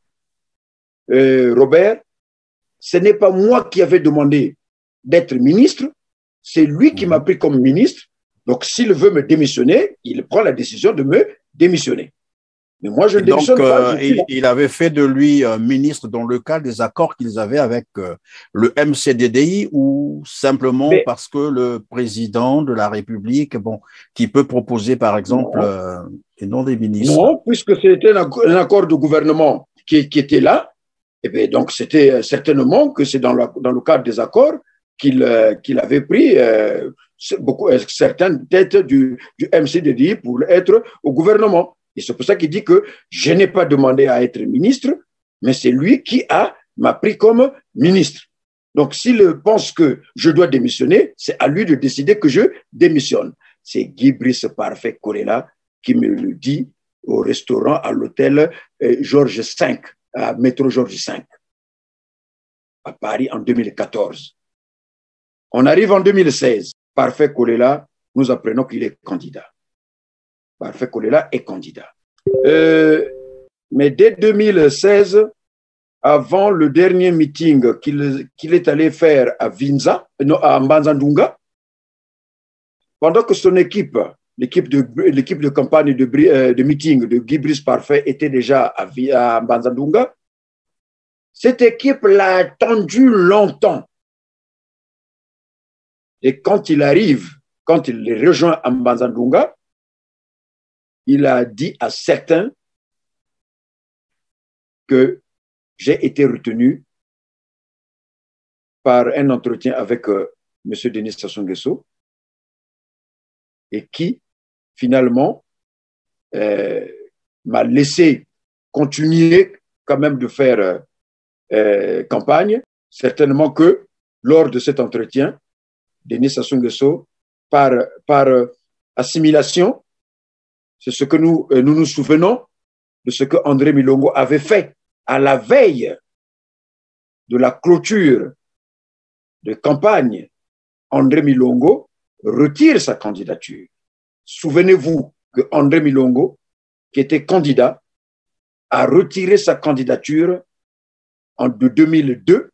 Robert, ce n'est pas moi qui avais demandé d'être ministre, c'est lui qui m'a pris comme ministre. Donc, s'il veut me démissionner, il prend la décision de me démissionner. Mais moi, je ne démissionne pas. Il avait fait de lui ministre dans le cadre des accords qu'ils avaient avec le MCDDI ou simplement parce que le président de la République, qui peut proposer, par exemple, et non des ministres. Non, puisque c'était un accord de gouvernement qui était là, et bien donc c'était certainement que c'est dans le cadre des accords qu'il avait pris certaines têtes du MCDDI pour être au gouvernement. Et c'est pour ça qu'il dit que je n'ai pas demandé à être ministre, mais c'est lui qui m'a pris comme ministre. Donc, s'il pense que je dois démissionner, c'est à lui de décider que je démissionne. C'est Guy Brice Parfait Kolela qui me le dit au restaurant à l'hôtel Georges V, à métro Georges V, à Paris en 2014. On arrive en 2016. Parfait Kolela, nous apprenons qu'il est candidat. Parfait Kolela est candidat. Mais dès 2016, avant le dernier meeting qu'il est allé faire à à Mbanzandunga, pendant que son équipe, l'équipe de campagne de meeting de Guy Brice Parfait était déjà à Mbanzandunga, cette équipe l'a attendu longtemps. Et quand il les rejoint à Mbanzandunga, il a dit à certains que j'ai été retenu par un entretien avec M. Denis Sassou Nguesso et qui, finalement, m'a laissé continuer quand même de faire campagne. Certainement que lors de cet entretien, Denis Sassou Nguesso, par assimilation, c'est ce que nous souvenons de ce que André Milongo avait fait à la veille de la clôture de campagne. André Milongo retire sa candidature. Souvenez-vous que André Milongo, qui était candidat, a retiré sa candidature en 2002,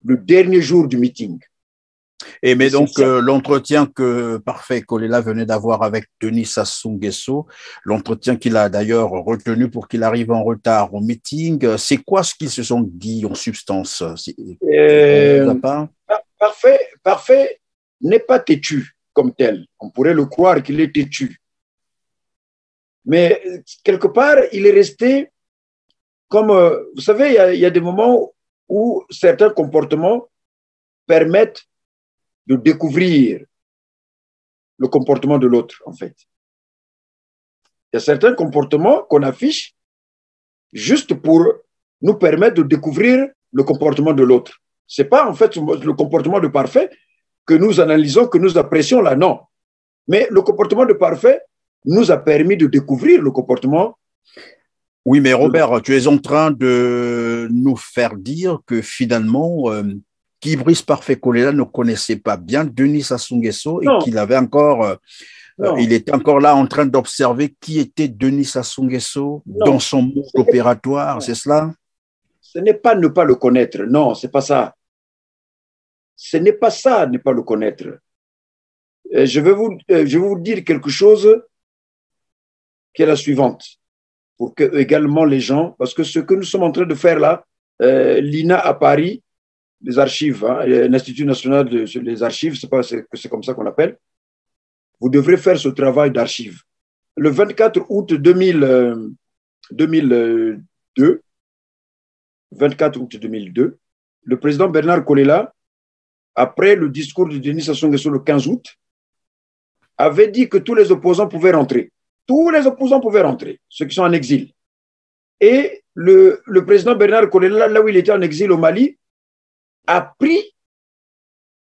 le dernier jour du meeting. Mais donc, l'entretien que Parfait Kolela venait d'avoir avec Denis Sassou Nguesso, l'entretien qu'il a d'ailleurs retenu pour qu'il arrive en retard au meeting, c'est quoi ce qu'ils se sont dit en substance? Parfait n'est pas têtu comme tel. On pourrait le croire qu'il est têtu. Mais quelque part, il est resté comme... vous savez, il y a des moments où certains comportements permettent de découvrir le comportement de l'autre, en fait. Il y a certains comportements qu'on affiche juste pour nous permettre de découvrir le comportement de l'autre. Ce n'est pas en fait le comportement de Parfait que nous analysons, que nous apprécions là, non. Mais le comportement de Parfait nous a permis de découvrir le comportement. Oui, mais Robert, tu es en train de nous faire dire que finalement, Guy-Brice Parfait Kolela ne connaissait pas bien Denis Sassou Nguesso et qu'il avait encore, il était encore là en train d'observer qui était Denis Sassou Nguesso dans son monde opératoire, c'est cela? Ce n'est pas ne pas le connaître, non, c'est pas ça. Ce n'est pas ça, ne pas le connaître. Je vais vous dire quelque chose qui est la suivante, pour que également les gens, parce que ce que nous sommes en train de faire là, l'INA à Paris, les archives, hein, l'Institut national des archives, c'est comme ça qu'on appelle, vous devrez faire ce travail d'archives. Le 24 août 2002, 24 août 2002, le président Bernard Kolela, après le discours de Denis Sassou Nguesso le 15 août, avait dit que tous les opposants pouvaient rentrer. Tous les opposants pouvaient rentrer, ceux qui sont en exil. Et le président Bernard Kolela, là où il était en exil au Mali, a pris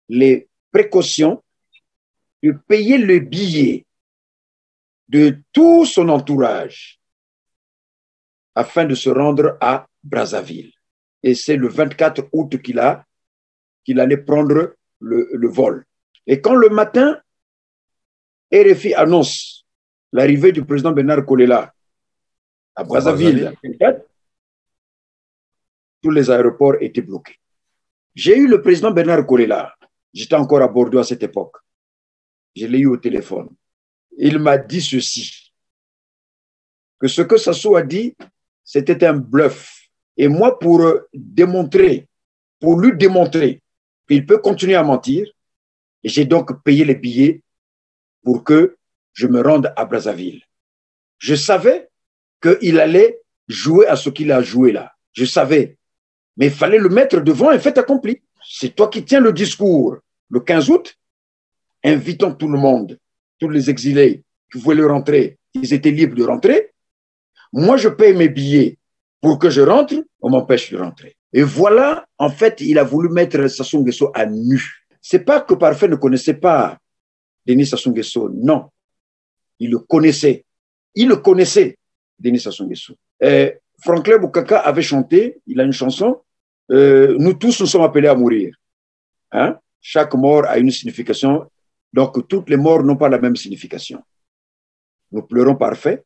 les précautions de payer le billet de tout son entourage afin de se rendre à Brazzaville. Et c'est le 24 août qu'il allait prendre le vol. Et quand le matin, RFI annonce l'arrivée du président Bernard Kolela à Brazzaville, tous les aéroports étaient bloqués. J'ai eu le président Bernard Kolela, j'étais encore à Bordeaux à cette époque, je l'ai eu au téléphone. Il m'a dit ceci, que ce que Sassou a dit, c'était un bluff. Et moi, pour lui démontrer qu'il peut continuer à mentir, j'ai donc payé les billets pour que je me rende à Brazzaville. Je savais qu'il allait jouer à ce qu'il a joué là. Je savais. Mais il fallait le mettre devant un fait accompli. C'est toi qui tiens le discours le 15 août, invitant tout le monde, tous les exilés qui voulaient rentrer, ils étaient libres de rentrer. Moi, je paye mes billets pour que je rentre, on m'empêche de rentrer. Et voilà, en fait, il a voulu mettre Sassou Nguesso à nu. C'est pas que Parfait ne connaissait pas Denis Sassou Nguesso, non. Il le connaissait. Il le connaissait, Denis Sassou Nguesso. Franklin Boukaka avait chanté, il a une chanson, nous tous nous sommes appelés à mourir. Hein? Chaque mort a une signification, donc toutes les morts n'ont pas la même signification. Nous pleurons Parfait,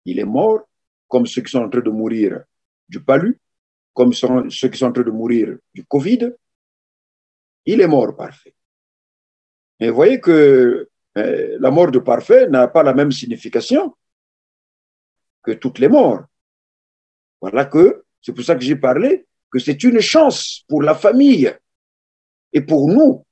il est mort, comme ceux qui sont en train de mourir du palu, comme ceux qui sont en train de mourir du Covid. Il est mort, Parfait. Et vous voyez que la mort de Parfait n'a pas la même signification que toutes les morts. Voilà que, c'est pour ça que j'ai parlé, que c'est une chance pour la famille et pour nous,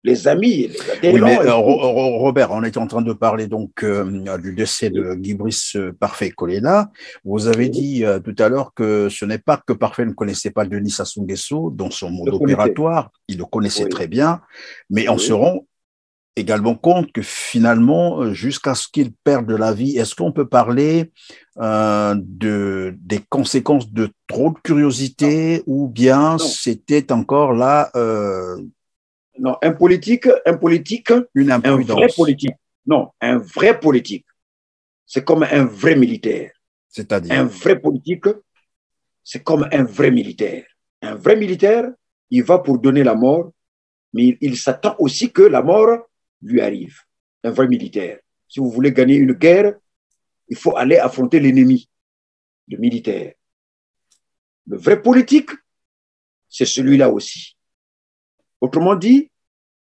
les amis, les adhérents. Oui, mais Robert, on est en train de parler donc du décès de Guy-Brice Parfait Kolela. Vous avez dit tout à l'heure que ce n'est pas que Parfait ne connaissait pas Denis Sassou Nguesso dans son mode opératoire, il le connaissait très bien, mais on se rend également compte que finalement, jusqu'à ce qu'il perde la vie, est-ce qu'on peut parler des conséquences de trop de curiosité ou bien c'était encore là non, un politique, une imprudence. Un vrai politique. Non, un vrai politique. C'est comme un vrai militaire. C'est-à-dire un vrai politique, c'est comme un vrai militaire. Un vrai militaire, il va pour donner la mort, mais il s'attend aussi que la mort lui arrive. Un vrai militaire. Si vous voulez gagner une guerre, il faut aller affronter l'ennemi, le militaire. Le vrai politique, c'est celui-là aussi. Autrement dit,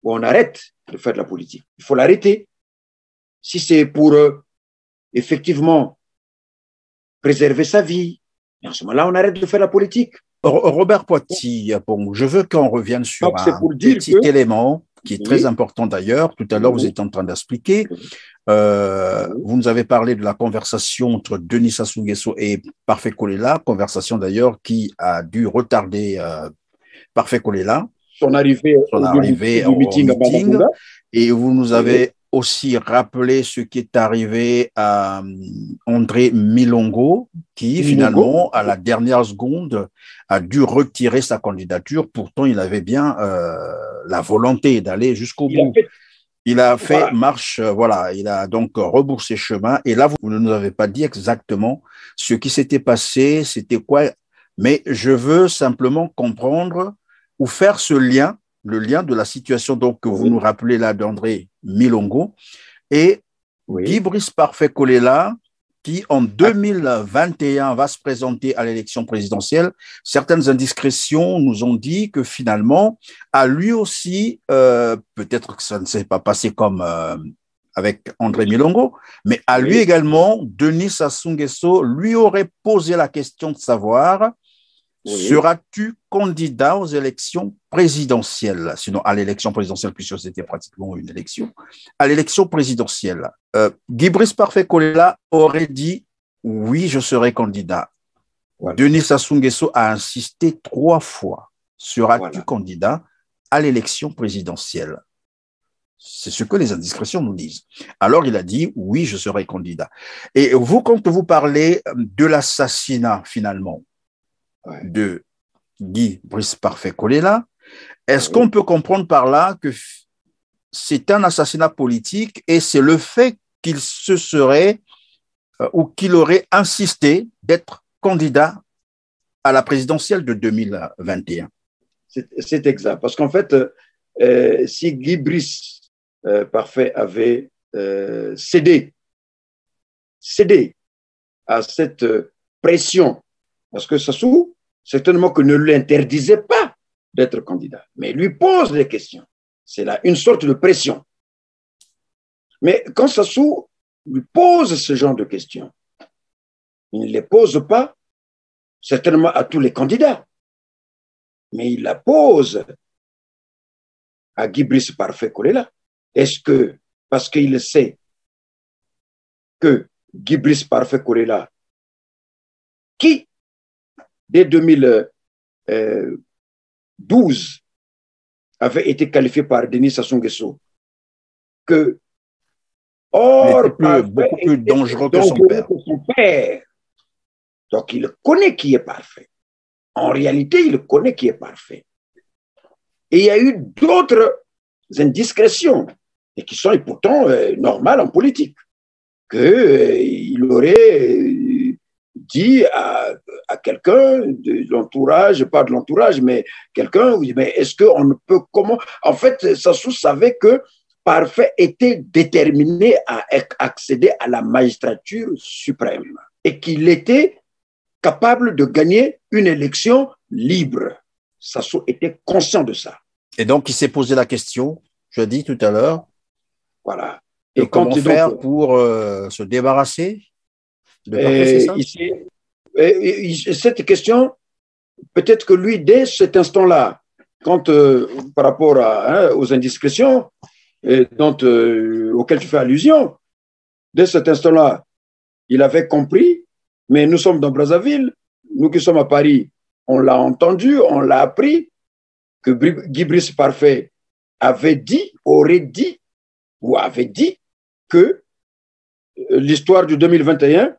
on arrête de faire de la politique. Il faut l'arrêter. Si c'est pour effectivement préserver sa vie, en ce moment-là, on arrête de faire la politique. Robert Poiti, bon, je veux qu'on revienne sur donc, un petit élément qui est très important d'ailleurs. Tout à l'heure, vous êtes en train d'expliquer. Vous nous avez parlé de la conversation entre Denis Sassou Nguesso et Parfait Kolela, conversation d'ailleurs qui a dû retarder Parfait Kolela. Son arrivée au meeting. Et vous nous avez aussi rappeler ce qui est arrivé à André Milongo, qui finalement, à la dernière seconde, a dû retirer sa candidature. Pourtant, il avait bien la volonté d'aller jusqu'au bout. Il a fait marche, voilà, il a donc rebroussé chemin. Et là, vous ne nous avez pas dit exactement ce qui s'était passé, c'était quoi. Mais je veux simplement comprendre ou faire ce lien, le lien de la situation donc, que vous nous rappelez là d'André Milongo et Guy Brice Parfait Kolela, qui en 2021 va se présenter à l'élection présidentielle. Certaines indiscrétions nous ont dit que finalement, à lui aussi, peut-être que ça ne s'est pas passé comme avec André Milongo, mais à lui également, Denis Sassou Nguesso lui aurait posé la question de savoir seras-tu candidat aux élections présidentielles? Sinon, à l'élection présidentielle, puisque c'était pratiquement une élection, à l'élection présidentielle. Guy Brice Parfait Kolela aurait dit oui, je serai candidat. Denis Sassou Nguesso a insisté 3 fois. Seras-tu candidat à l'élection présidentielle? C'est ce que les indiscrétions nous disent. Alors, il a dit oui, je serai candidat. Et vous, quand vous parlez de l'assassinat, finalement, de Guy Brice Parfait Kolela, est-ce qu'on peut comprendre par là que c'est un assassinat politique et c'est le fait qu'il se serait ou qu'il aurait insisté d'être candidat à la présidentielle de 2021? C'est exact, parce qu'en fait, si Guy Brice Parfait avait cédé à cette pression, parce que Sassou, certainement que ne l'interdisait pas d'être candidat, mais lui pose des questions. C'est là une sorte de pression. Mais quand Sassou lui pose ce genre de questions, il ne les pose pas certainement à tous les candidats, mais il la pose à Guy Brice Parfait Kolela. Est-ce que, parce qu'il sait que Guy Brice Parfait Kolela, qui dès 2012 avait été qualifié par Denis Sassou Nguesso que beaucoup plus dangereux que son père. Donc il connaît qui est parfait. En réalité, il connaît qui est parfait. Et il y a eu d'autres indiscrétions et qui sont pourtant normales en politique, qu'il aurait dit à quelqu'un de l'entourage, pas de l'entourage, mais quelqu'un, mais est-ce qu'on ne peut, comment? En fait, Sassou savait que Parfait était déterminé à accéder à la magistrature suprême et qu'il était capable de gagner une élection libre. Sassou était conscient de ça. Et donc, il s'est posé la question, je dis tout à l'heure. Voilà. Et comment faire pour se débarrasser de Parfait, c'est ça? Cette question, peut-être que lui, dès cet instant-là, quand par rapport aux indiscrétions auxquelles tu fais allusion, dès cet instant-là, il avait compris, mais nous sommes dans Brazzaville, nous qui sommes à Paris, on l'a entendu, on l'a appris, que Guy Brice Parfait avait dit que l'histoire du 2021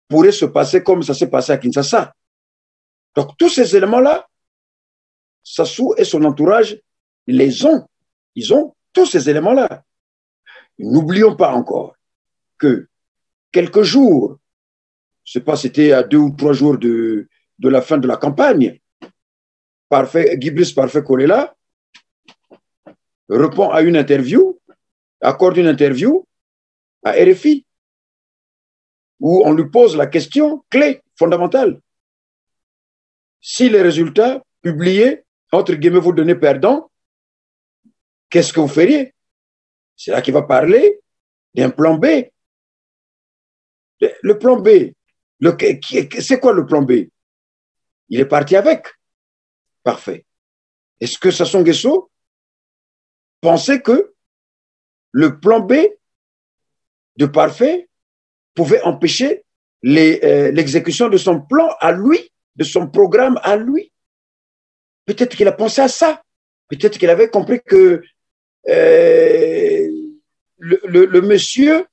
pourrait se passer comme ça s'est passé à Kinshasa. Donc, tous ces éléments-là, Sassou et son entourage ils ont tous ces éléments-là. N'oublions pas encore que quelques jours, je ne sais pas, c'était à 2 ou 3 jours de la fin de la campagne, Guy Brice Parfait Kolela répond à une interview, accorde une interview à RFI, où on lui pose la question clé, fondamentale. Si les résultats publiés, entre guillemets, vous donnez perdant, qu'est-ce que vous feriez? C'est là qu'il va parler d'un plan B. Le plan B, c'est quoi le plan B? Il est parti avec. Parfait. Est-ce que Sassou Nguesso pensait que le plan B de Parfait pouvait empêcher l'exécution de son plan à lui, de son programme à lui? Peut-être qu'il a pensé à ça. Peut-être qu'il avait compris que le monsieur,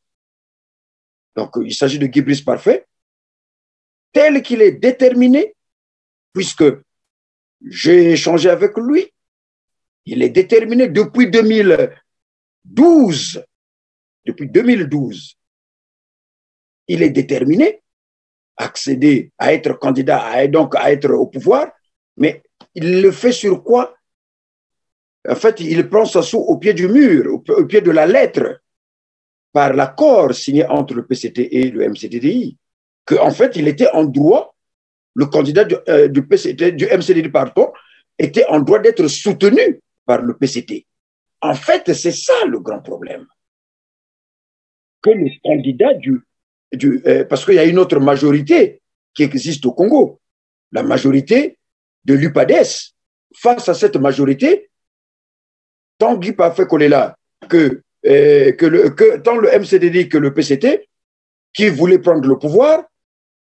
donc il s'agit de Guy Brice Parfait, tel qu'il est déterminé, puisque j'ai échangé avec lui, il est déterminé depuis 2012. Depuis 2012, il est déterminé à accéder, à être candidat, donc à être au pouvoir, mais il le fait sur quoi? En fait, il prend sa soue au pied du mur, au pied de la lettre, par l'accord signé entre le PCT et le MCDDI, qu'en fait, il était en droit, le candidat du PCT, du MCDDI, pardon, était en droit d'être soutenu par le PCT. En fait, c'est ça le grand problème. Que le candidat parce qu'il y a une autre majorité qui existe au Congo, la majorité de l'UPADES. Face à cette majorité, tant Guy Parfait Kolela tant le MCDD que le PCT, qui voulaient prendre le pouvoir,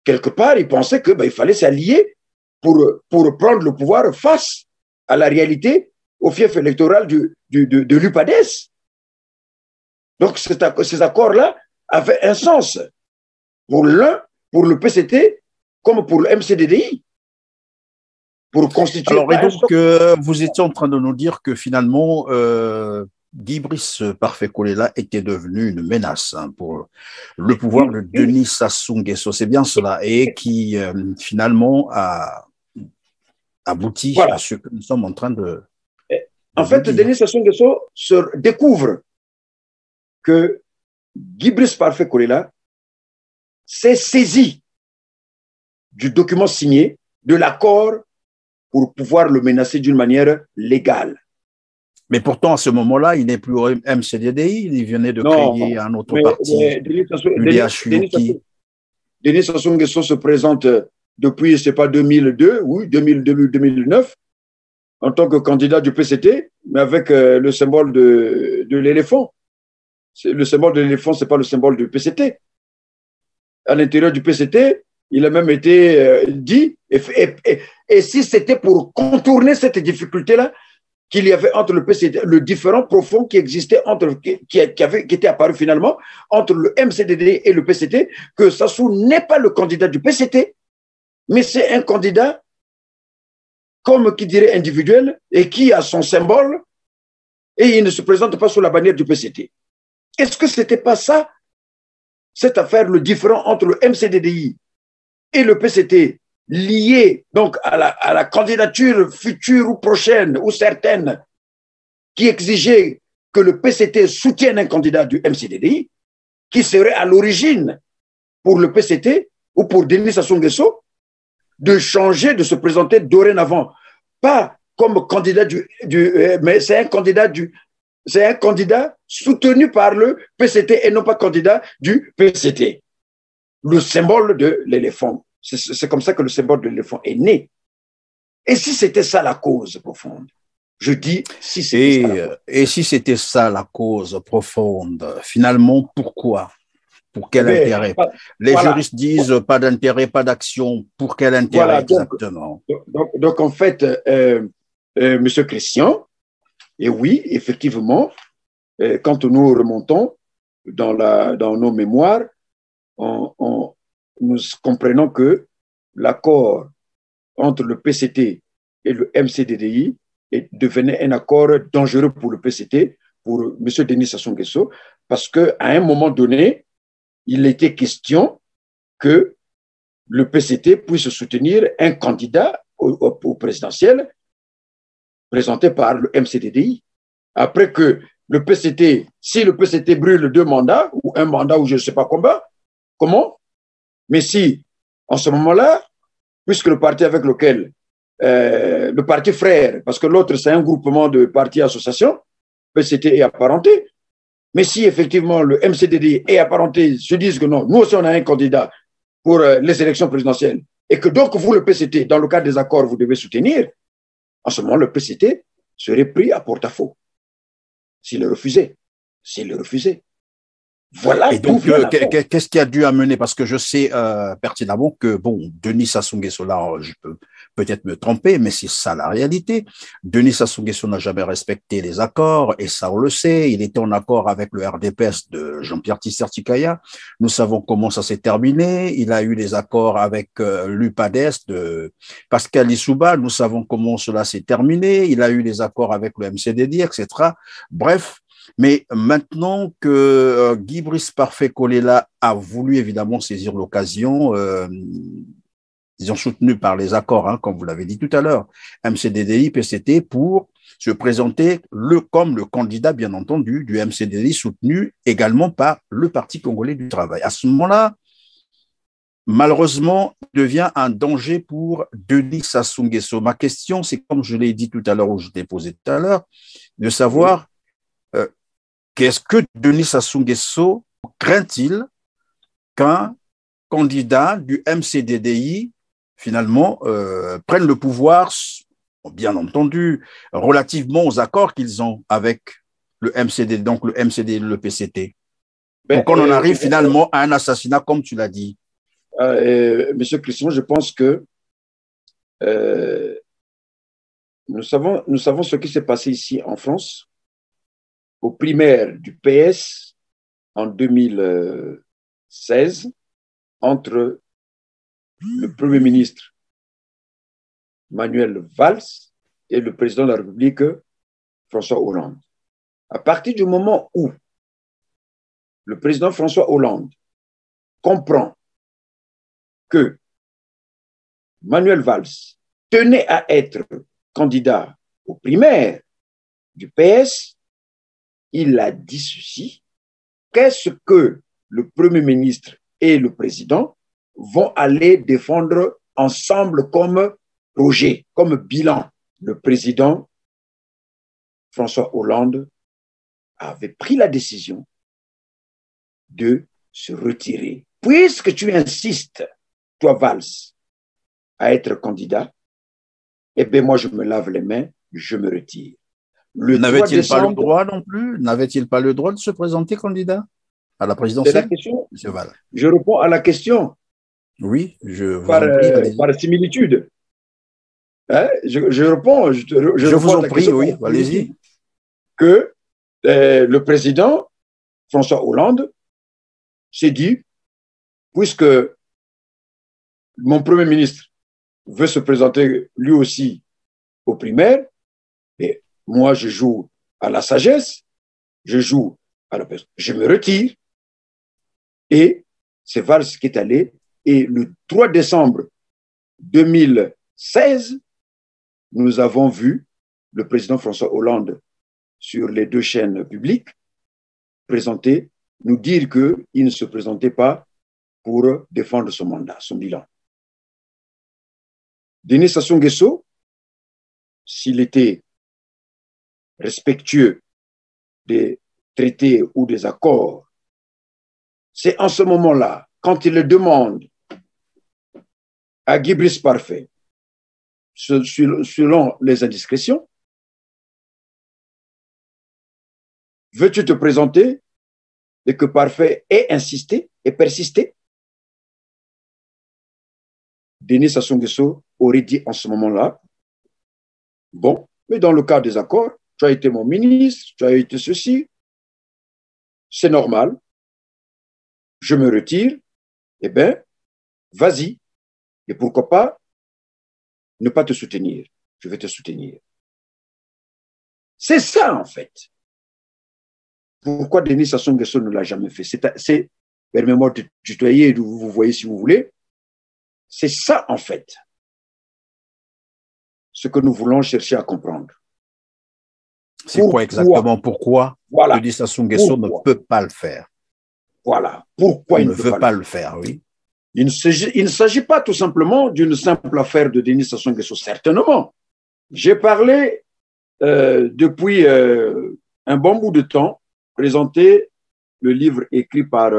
quelque part, ils pensaient qu'il fallait s'allier pour prendre le pouvoir face à la réalité, au fief électoral de l'UPADES. Donc, ces accords-là avaient un sens pour l'un, pour le PCT, comme pour le MCDDI. Pour constituer. Alors, et donc, vous étiez en train de nous dire que finalement, Guy Brice Parfait Kolela était devenu une menace pour le pouvoir de Denis Sassou Nguesso. C'est bien cela. Et qui, finalement, a abouti à ce que nous sommes en train de en fait, Denis Sassou Nguesso se découvre que Guy Brice Parfait Kolela s'est saisi du document signé, de l'accord, pour pouvoir le menacer d'une manière légale. Mais pourtant, à ce moment-là, il n'est plus au MCDDI, il venait de créer un autre parti, Denis Sassou Nguesso se présente depuis, je ne sais pas, 2002, oui, 2009, en tant que candidat du PCT, mais avec le symbole de l'éléphant. Le symbole de l'éléphant, ce n'est pas le symbole du PCT. À l'intérieur du PCT, il a même été dit, et si c'était pour contourner cette difficulté-là, qu'il y avait entre le PCT, le différent profond qui existait qui était apparu finalement entre le MCDD et le PCT, que Sassou n'est pas le candidat du PCT, mais c'est un candidat, comme qui dirait individuel, et qui a son symbole, et il ne se présente pas sous la bannière du PCT. Est-ce que ce n'était pas ça, cette affaire, le différent entre le MCDDI et le PCT, lié donc à la candidature future ou prochaine ou certaine qui exigeait que le PCT soutienne un candidat du MCDDI, qui serait à l'origine pour le PCT ou pour Denis Sassou Nguesso de changer, de se présenter dorénavant, pas comme candidat mais c'est un candidat soutenu par le PCT et non pas candidat du PCT. Le symbole de l'éléphant. C'est comme ça que le symbole de l'éléphant est né. Et si c'était ça la cause profonde? Je dis si c'était ça la cause. Et si c'était ça la cause profonde, finalement, pourquoi? Pour quel intérêt? Les juristes disent pas d'intérêt, pas d'action. Pour quel intérêt exactement? Donc, en fait, Monsieur Christian, et oui, effectivement, quand nous remontons dans nos mémoires, nous comprenons que l'accord entre le PCT et le MCDDI devenait un accord dangereux pour le PCT, pour M. Denis Sassou Nguesso, parce qu'à un moment donné, il était question que le PCT puisse soutenir un candidat au présidentiel présenté par le MCDDI. Après que le PCT, si le PCT brûle 2 mandats, ou un mandat ou je ne sais pas comment, mais si, en ce moment-là, puisque le parti avec lequel, le parti frère, parce que l'autre, c'est un groupement de partis associations, PCT est apparenté, mais si effectivement le MCDD est apparenté, se disent que non, nous aussi on a un candidat pour les élections présidentielles, et que donc vous, le PCT, dans le cadre des accords, vous devez soutenir, en ce moment, le PCT serait pris à porte-à-faux s'il le refusait. Voilà Et d'où donc, vient l'accord. qu'est-ce qui a dû amener? Parce que je sais pertinemment que, bon, Denis Sassou Nguesso, là, je peux peut-être me tromper, mais c'est ça la réalité. Denis Sassou Nguesso n'a jamais respecté les accords, et ça, on le sait. Il était en accord avec le RDPS de Jean-Pierre Tissertikaya. Nous savons comment ça s'est terminé. Il a eu des accords avec l'UPADES de Pascal Lissouba. Nous savons comment cela s'est terminé. Il a eu des accords avec le MCDD, etc. Bref, mais maintenant que Guy Brice Parfait Kolela a voulu évidemment saisir l'occasion, ils ont soutenu par les accords, hein, comme vous l'avez dit tout à l'heure, MCDDI, PCT, pour se présenter comme le candidat, bien entendu, du MCDDI, soutenu également par le Parti congolais du travail. À ce moment-là, malheureusement, il devient un danger pour Denis Sassou Nguesso. Ma question, c'est comme je l'ai dit tout à l'heure, ou je l'ai posé tout à l'heure, de savoir qu'est-ce que Denis Sassou Nguesso craint-il qu'un candidat du MCDDI, finalement, prenne le pouvoir, bien entendu, relativement aux accords qu'ils ont avec le MCD, donc le MCD et le PCT, pour qu'on en arrive finalement à un assassinat, comme tu l'as dit. Monsieur Christian, je pense que nous savons ce qui s'est passé ici en France, aux primaires du PS en 2016, entre le Premier ministre Manuel Valls et le président de la République François Hollande. À partir du moment où le président François Hollande comprend que Manuel Valls tenait à être candidat aux primaires du PS, il a dit ceci: qu'est-ce que le Premier ministre et le président vont aller défendre ensemble comme projet, comme bilan? Le président François Hollande avait pris la décision de se retirer. Puisque tu insistes, toi Valls, à être candidat, eh bien moi je me lave les mains, je me retire. N'avait-il pas le droit non plus? N'avait-il pas le droit de se présenter candidat à la présidentielle? C'est la question. Monsieur Valls. Je réponds à la question. Oui, je vous en prie. Par similitude. Hein? Je réponds. Je vous en prie, oui, allez-y. Que le président François Hollande s'est dit, puisque mon Premier ministre veut se présenter lui aussi aux primaires, et moi je joue à la sagesse, je joue à la personne, je me retire, et c'est Valls qui est allé, et le 3 décembre 2016, nous avons vu le président François Hollande sur les 2 chaînes publiques présenter, nous dire qu'il ne se présentait pas pour défendre son mandat, son bilan. Denis Sassou Nguesso, s'il était respectueux des traités ou des accords, c'est en ce moment-là, quand il le demande à Guy Brice Parfait, selon les indiscrétions, veux-tu te présenter, et que Parfait ait insisté et persisté? Denis Sassou Nguesso aurait dit en ce moment-là, bon, mais dans le cas des accords, tu as été mon ministre, tu as été ceci, c'est normal, je me retire, eh bien, vas-y, et pourquoi pas ne pas te soutenir, je vais te soutenir. C'est ça, en fait. Pourquoi Denis Sassou Nguesso ne l'a jamais fait? C'est permettez-moi de tutoyer, vous voyez si vous voulez. C'est ça, en fait, ce que nous voulons chercher à comprendre. C'est quoi exactement? Pourquoi voilà. Denis Sassou Nguesso ne peut pas le faire? Voilà. Pourquoi il ne veut pas le faire, oui. Il ne s'agit pas tout simplement d'une simple affaire de Denis Sassou Nguesso, certainement. J'ai parlé depuis un bon bout de temps, présenté le livre écrit par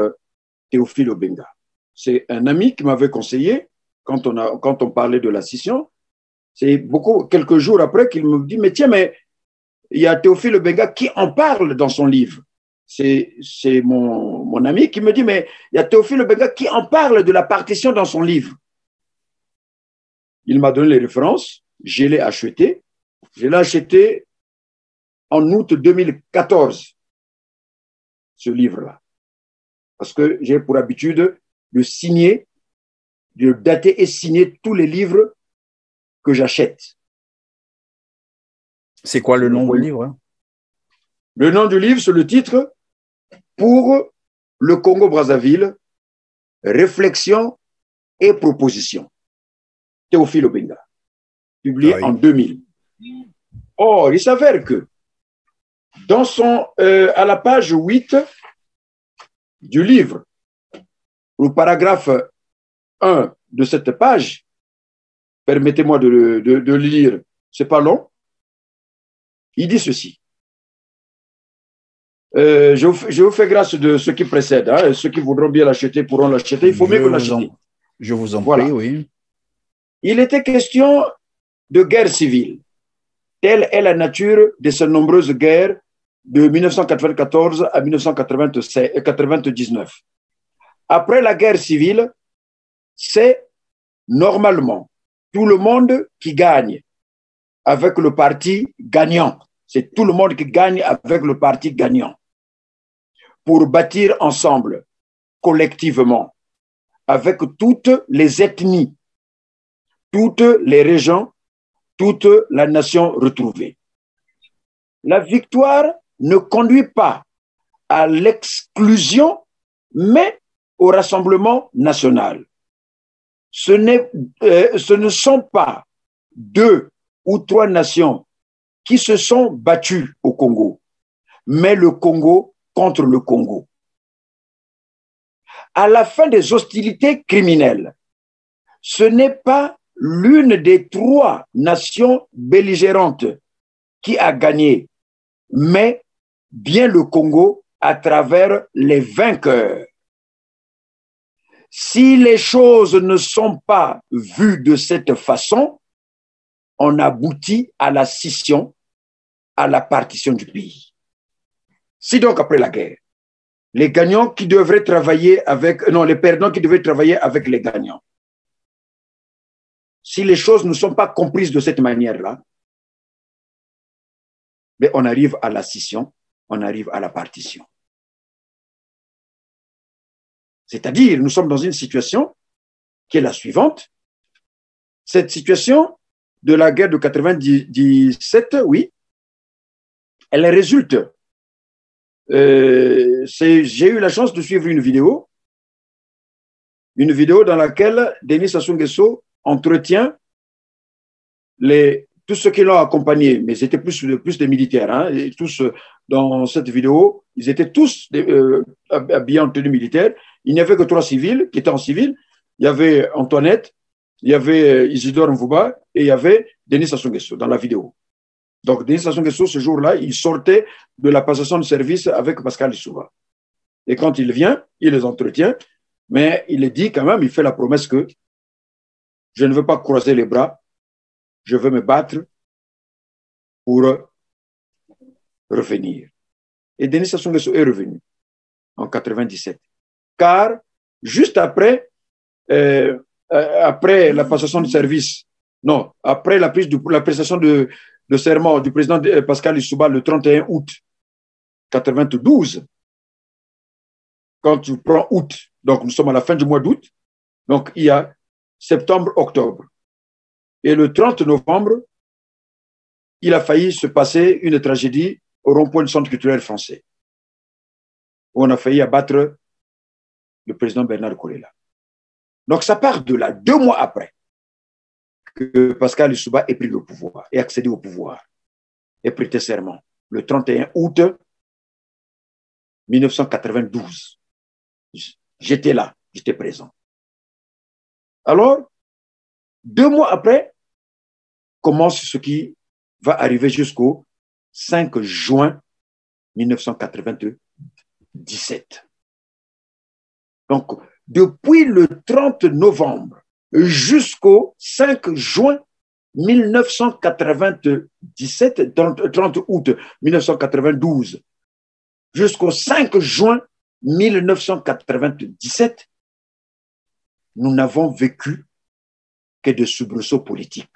Théophile Obenga. C'est un ami qui m'avait conseillé, quand on parlait de la scission, c'est quelques jours après qu'il me dit, mais tiens, mais il y a Théophile Obenga qui en parle dans son livre. c'est mon ami qui me dit, mais il y a Théophile Obenga qui en parle de la partition dans son livre. Il m'a donné les références, je l'ai acheté. Je l'ai acheté en août 2014, ce livre-là. Parce que j'ai pour habitude de signer, de dater et signer tous les livres que j'achète. C'est quoi le nom du livre, hein? Le nom du livre, c'est le titre « Pour le Congo-Brazzaville, réflexion et proposition ». Théophile Obenga, publié en 2000. Or, il s'avère que dans à la page 8 du livre, au paragraphe 1 de cette page, permettez-moi de le lire, c'est pas long, il dit ceci. Je vous fais grâce de ce qui précède. Hein. Ceux qui voudront bien l'acheter pourront l'acheter. Il faut mieux que l'acheter. Je vous en prie, oui. Il était question de guerre civile. Telle est la nature de ces nombreuses guerres de 1994 à 1999. Après la guerre civile, c'est normalement tout le monde qui gagne avec le parti gagnant. C'est tout le monde qui gagne avec le parti gagnant. Pour bâtir ensemble, collectivement, avec toutes les ethnies, toutes les régions, toute la nation retrouvée. La victoire ne conduit pas à l'exclusion, mais au rassemblement national. Ce ne sont pas 2 ou 3 nations qui se sont battues au Congo, mais le Congo contre le Congo. À la fin des hostilités criminelles, ce n'est pas l'une des 3 nations belligérantes qui a gagné, mais bien le Congo à travers les vainqueurs. Si les choses ne sont pas vues de cette façon, on aboutit à la scission, à la partition du pays. Si donc après la guerre, les gagnants qui devraient travailler avec, non, les perdants qui devaient travailler avec les gagnants, si les choses ne sont pas comprises de cette manière-là, mais on arrive à la scission, on arrive à la partition. C'est-à-dire, nous sommes dans une situation qui est la suivante. Cette situation de la guerre de 97, oui, elle résulte. J'ai eu la chance de suivre une vidéo dans laquelle Denis Sassou Nguesso entretient tous ceux qui l'ont accompagné, mais c'était plus des militaires. Hein, et tous, dans cette vidéo, ils étaient tous habillés en tenue militaire. Il n'y avait que 3 civils qui étaient en civil. Il y avait Antoinette, il y avait Isidore Mvouba et il y avait Denis Sassou Nguesso dans la vidéo. Donc, Denis Sassou Nguesso, ce jour-là, il sortait de la passation de service avec Pascal Lissouba. Et quand il vient, il les entretient, mais il dit quand même, il fait la promesse que je ne veux pas croiser les bras, je veux me battre pour revenir. Et Denis Sassou Nguesso est revenu en 97. Car juste après la passation de service, non, après la prestation de serment du président Pascal Lissouba le 31 août 92, quand tu prends août, donc nous sommes à la fin du mois d'août, donc il y a septembre, octobre. Et le 30 novembre, il a failli se passer une tragédie au rond-point du Centre culturel français, où on a failli abattre le président Bernard Kolela. Donc ça part de là, 2 mois après que Pascal Lissouba ait pris le pouvoir, ait accédé au pouvoir, ait prêté serment, le 31 août 1992. J'étais là, j'étais présent. Alors, 2 mois après, commence ce qui va arriver jusqu'au 5 juin 1997. Donc, depuis le 30 novembre jusqu'au 5 juin 1997, 30 août 1992, jusqu'au 5 juin 1997, nous n'avons vécu que de soubresauts politiques.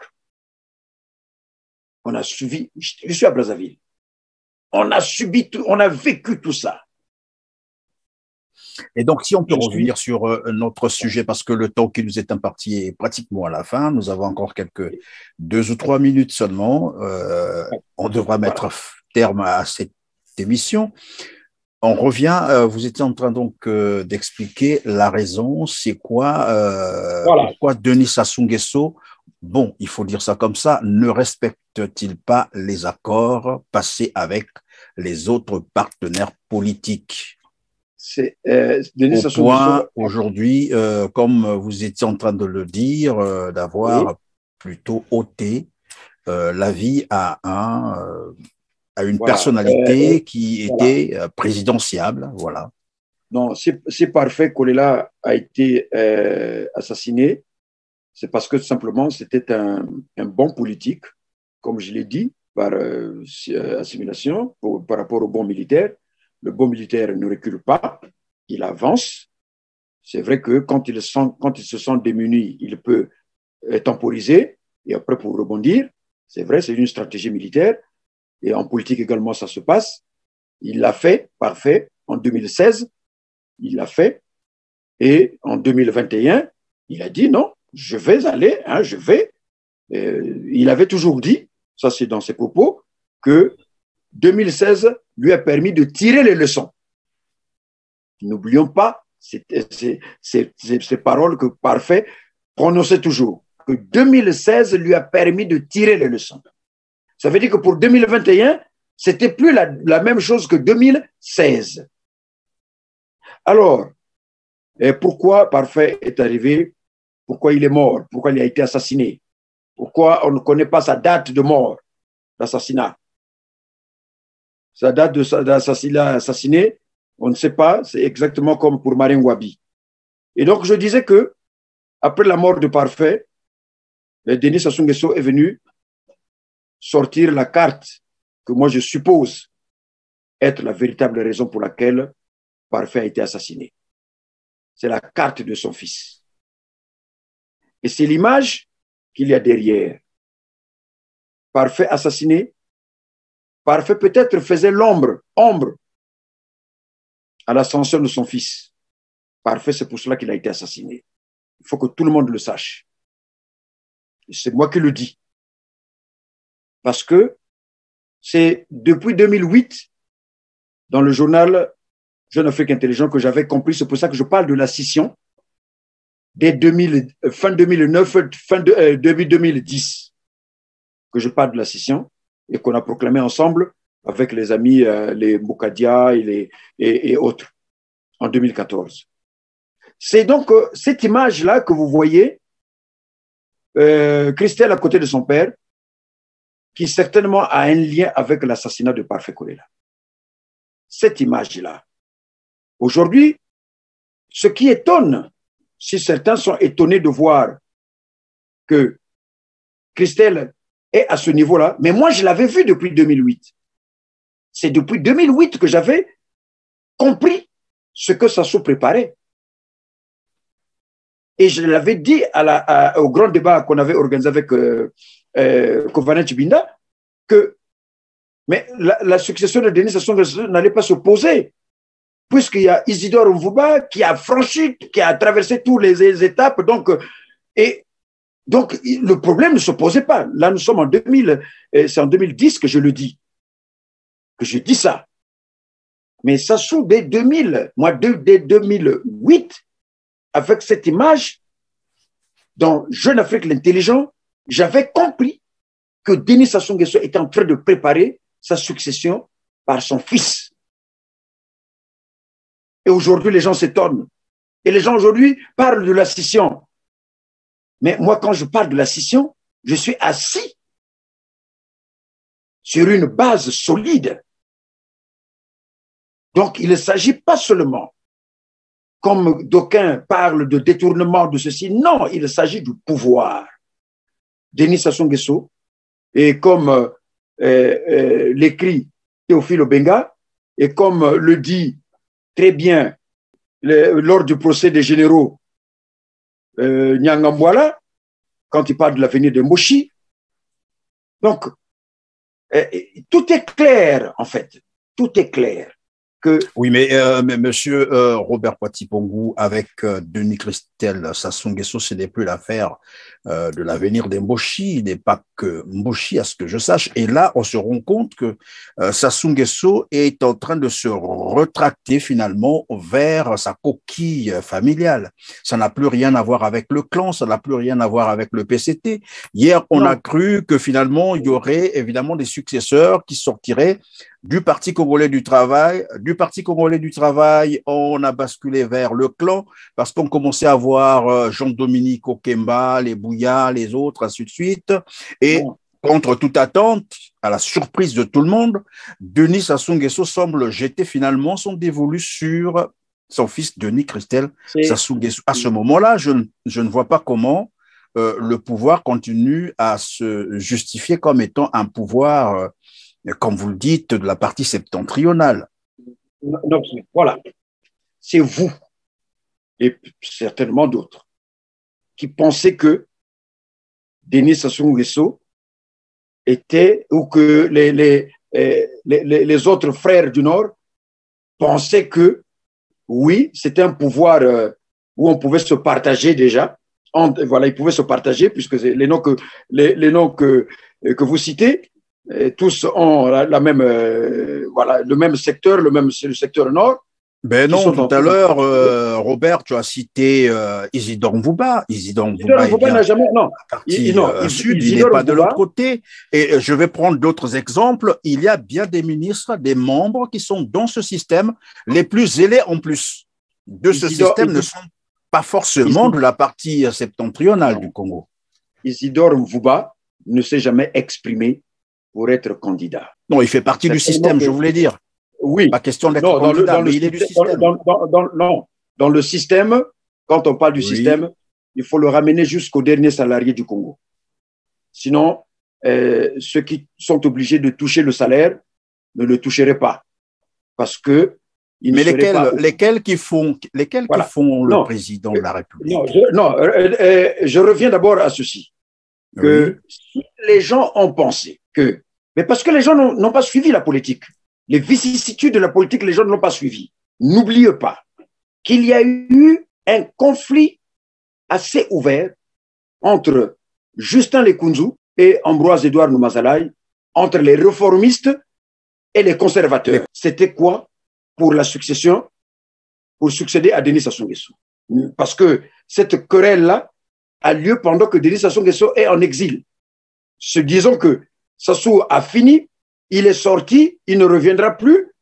On a suivi, je suis à Brazzaville, on a subi tout, on a vécu tout ça. Et donc, si on peut revenir sur notre sujet, parce que le temps qui nous est imparti est pratiquement à la fin, nous avons encore quelques 2 ou 3 minutes seulement. On devra mettre terme à cette émission. On revient, vous étiez en train donc d'expliquer la raison, c'est quoi, pourquoi Denis Sassou Nguesso, bon, il faut dire ça comme ça, ne respecte-t-il pas les accords passés avec les autres partenaires politiques? Denis Sassou Nguesso, aujourd'hui, comme vous étiez en train de le dire, d'avoir plutôt ôté la vie à une personnalité qui était présidentiable, voilà. Non, c'est parfait Kolela a été assassiné, c'est parce que tout simplement c'était un bon politique, comme je l'ai dit, par assimilation, par rapport au bon militaire. Le bon militaire ne recule pas, il avance. C'est vrai que quand il se sent démuni, il peut temporiser et après pour rebondir. C'est vrai, c'est une stratégie militaire. Et en politique également, ça se passe. Il l'a fait, parfait. En 2016, il l'a fait. Et en 2021, il a dit non, je vais aller, je vais. Il avait toujours dit, ça c'est dans ses propos, que 2016 lui a permis de tirer les leçons. N'oublions pas ces paroles que Parfait prononçait toujours, que 2016 lui a permis de tirer les leçons. Ça veut dire que pour 2021, c'était plus la même chose que 2016. Alors, pourquoi Parfait est arrivé? Pourquoi il est mort? Pourquoi il a été assassiné? Pourquoi on ne connaît pas sa date de mort, d'assassinat? Sa date assassiné, on ne sait pas, c'est exactement comme pour Marine Wabi. Et donc, je disais que, après la mort de Parfait, Denis Sassou Nguesso est venu sortir la carte que moi je suppose être la véritable raison pour laquelle Parfait a été assassiné. C'est la carte de son fils. Et c'est l'image qu'il y a derrière. Parfait assassiné, Parfait peut-être faisait ombre à l'ascension de son fils. Parfait, c'est pour cela qu'il a été assassiné. Il faut que tout le monde le sache. C'est moi qui le dis. Parce que c'est depuis 2008, dans le journal Jeune Afrique Intelligent, que j'avais compris. C'est pour ça que je parle de la scission dès fin 2009, début 2010, que je parle de la scission et qu'on a proclamé ensemble avec les amis, les Moukadia et autres, en 2014. C'est donc cette image-là que vous voyez, Christelle à côté de son père, qui certainement a un lien avec l'assassinat de Parfait Kolela. Cette image-là. Aujourd'hui, ce qui étonne, si certains sont étonnés de voir que Christelle est à ce niveau-là, mais moi je l'avais vu depuis 2008. C'est depuis 2008 que j'avais compris ce que Sassou préparait. Et je l'avais dit au grand débat qu'on avait organisé avec Kovana Chibinda, que mais la succession de Denis Sassou Nguesso n'allait pas se poser, puisqu'il y a Isidore Mvuba qui a franchi, qui a traversé toutes les étapes. Donc le problème ne se posait pas. Là, nous sommes en 2000, c'est en 2010 que je le dis, que je dis ça. Mais Sassou, dès 2000, moi, dès 2008, avec cette image, dans Jeune Afrique l'intelligent, j'avais compris que Denis Sassou Nguesso était en train de préparer sa succession par son fils. Et aujourd'hui, les gens s'étonnent. Et les gens aujourd'hui parlent de la scission. Mais moi, quand je parle de la scission, je suis assis sur une base solide. Donc, il ne s'agit pas seulement, comme d'aucuns parlent de détournement de ceci, non, il s'agit du pouvoir. Denis Sassou Nguesso, et comme l'écrit Théophile Obenga, Et comme le dit très bien lors du procès des généraux Nyangambwala, quand il parle de l'avenir de Moshi. Donc, tout est clair, en fait. Tout est clair. Oui, mais monsieur Robert Poitipongu, avec Denis Christel Sassou Nguesso, ce n'est plus l'affaire de l'avenir des Mboshi. Il n'est pas que Mboshi, à ce que je sache. Et là, on se rend compte que Sassou Nguesso est en train de se retracter finalement vers sa coquille familiale. Ça n'a plus rien à voir avec le clan, ça n'a plus rien à voir avec le PCT. Hier, on a cru que finalement, il y aurait évidemment des successeurs qui sortiraient du Parti congolais du travail. Du Parti congolais du travail, on a basculé vers le clan parce qu'on commençait à voir Jean-Dominique Okemba, les Bouya, les autres, ainsi de suite. Et contre toute attente, à la surprise de tout le monde, Denis Sassou Nguesso semble jeter finalement son dévolu sur son fils Denis Christel Sassou Nguesso. À ce moment-là, je ne vois pas comment le pouvoir continue à se justifier comme étant un pouvoir comme vous le dites, de la partie septentrionale. Donc, voilà. C'est vous, et certainement d'autres, qui pensez que Denis Sassou Nguesso était, ou que les autres frères du Nord pensaient que, oui, c'était un pouvoir où on pouvait se partager déjà. Voilà, ils pouvaient se partager, puisque les noms que vous citez, tous ont la même, voilà, le même secteur, c'est le secteur nord. Ben non, tout à l'heure, Robert, tu as cité Isidore Mvouba. Isidore Mvouba n'a jamais, non. Partie sud, il n'est pas de l'autre côté. Et je vais prendre d'autres exemples. Il y a bien des ministres, des membres qui sont dans ce système, les plus zélés en plus de ce système ne sont pas forcément de la partie septentrionale du Congo. Isidore Mvouba ne s'est jamais exprimé pour être candidat. Non, il fait partie du système, je voulais dire. Oui. Pas question d'être candidat, mais il est du système. Non, dans le système, quand on parle du système, il faut le ramener jusqu'au dernier salarié du Congo. Sinon, ceux qui sont obligés de toucher le salaire ne le toucheraient pas. Parce que mais lesquels qui font le président de la République? Je reviens d'abord à ceci. Que si les gens ont pensé que... Mais parce que les gens n'ont pas suivi la politique. Les vicissitudes de la politique, les gens ne l'ont pas suivi. N'oubliez pas qu'il y a eu un conflit assez ouvert entre Justin Lekunzu et Ambroise-Edouard Noumazalaï, entre les réformistes et les conservateurs. C'était quoi pour la succession, pour succéder à Denis Sassou Nguesso? Parce que cette querelle-là a lieu pendant que Denis Sassou Nguesso est en exil. Se disant que Sassou a fini, il est sorti, il ne reviendra plus,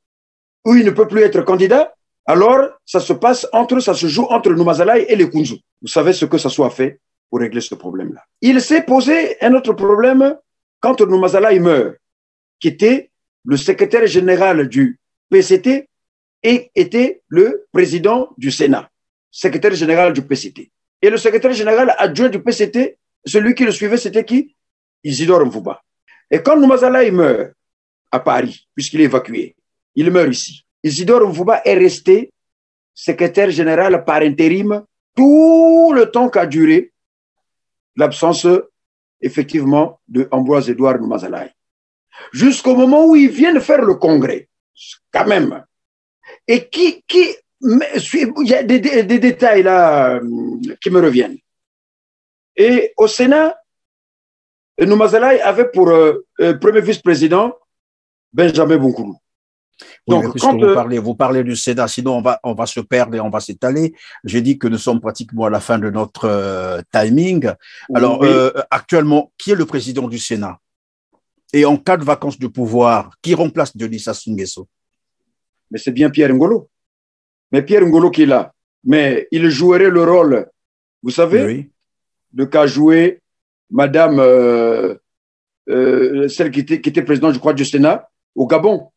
ou il ne peut plus être candidat, alors ça se joue entre Noumazalaï et les Kunzu. Vous savez ce que Sassou a fait pour régler ce problème-là? Il s'est posé un autre problème quand Noumazalaï meurt, qui était le secrétaire général du PCT et était le président du Sénat, secrétaire général du PCT. Et le secrétaire général adjoint du PCT, celui qui le suivait, c'était qui? Isidore Mvouba. Et quand Noumazalaï meurt à Paris, puisqu'il est évacué, il meurt ici. Isidore Mvouba est resté secrétaire général par intérim tout le temps qu'a duré l'absence, effectivement, de Ambroise-Edouard Noumazalaï. Jusqu'au moment où ils viennent faire le congrès, quand même. Et il y a des détails là qui me reviennent. Et au Sénat, Noumazalaï avait pour premier vice-président Benjamin Bonkoulou. Donc, oui, quand vous parlez du Sénat, sinon on va se perdre et on va s'étaler. J'ai dit que nous sommes pratiquement à la fin de notre timing. Alors, oui. Actuellement, qui est le président du Sénat? Et en cas de vacances de pouvoir, qui remplace Denis Sassou Nguesso? Mais c'est bien Pierre Ngolo. Mais Pierre Ngolo qui est là. Mais il jouerait le rôle, vous savez, oui, de qu'a joué Madame, celle qui était présidente, je crois, du Sénat, au Gabon.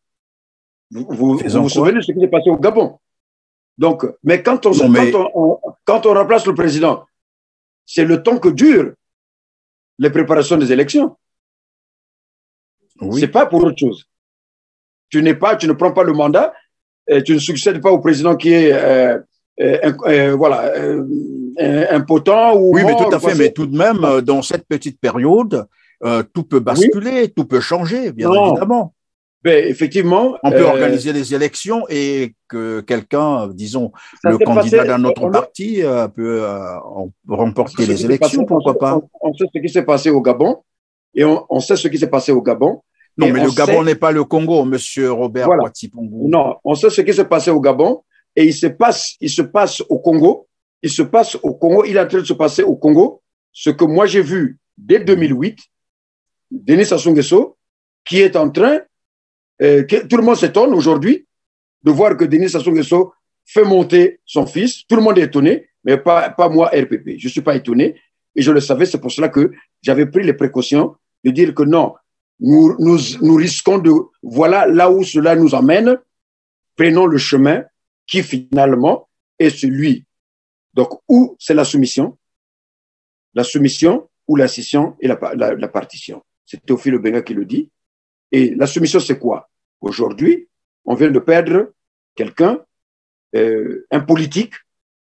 Vous vous souvenez de ce qui s'est passé au Gabon? Donc, mais quand on remplace le président, c'est le temps que durent les préparations des élections. Oui. C'est pas pour autre chose. tu ne prends pas le mandat, tu ne succèdes pas au président qui est impotent ou oui, mort. mais tout à fait. Mais tout de même, dans cette petite période, tout peut basculer, oui, tout peut changer, bien évidemment. Ben, effectivement. On peut organiser des élections et que quelqu'un, disons, le candidat d'un autre parti peut remporter les élections, pourquoi pas. On sait ce qui s'est passé au Gabon et on sait ce qui s'est passé au Gabon. Non, mais le Gabon n'est pas le Congo, monsieur Robert Poiti Pongou. Non, on sait ce qui s'est passé au Gabon et il se passe au Congo. Il est en train de se passer au Congo ce que moi j'ai vu dès 2008, Denis Sassou Nguesso, qui est en train, tout le monde s'étonne aujourd'hui de voir que Denis Sassou Nguesso fait monter son fils. Tout le monde est étonné, mais pas moi, RPP. Je ne suis pas étonné et je le savais. C'est pour cela que j'avais pris les précautions de dire que non, nous risquons de... Voilà là où cela nous emmène. Prenons le chemin qui finalement est celui. Donc, où c'est la soumission ou la scission et la partition. C'est Théophile Obenga qui le dit. Et la soumission, c'est quoi? Aujourd'hui, on vient de perdre quelqu'un, un politique,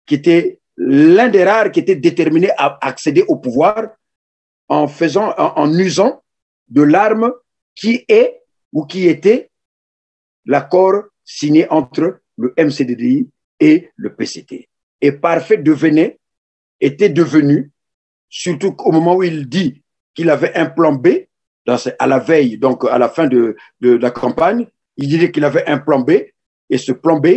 qui était l'un des rares qui était déterminé à accéder au pouvoir en usant de l'arme qui est ou qui était l'accord signé entre le MCDDI et le PCT. Et Parfait était devenu, surtout au moment où il dit qu'il avait un plan B, à la veille, donc à la fin de la campagne, il disait qu'il avait un plan B, et ce plan B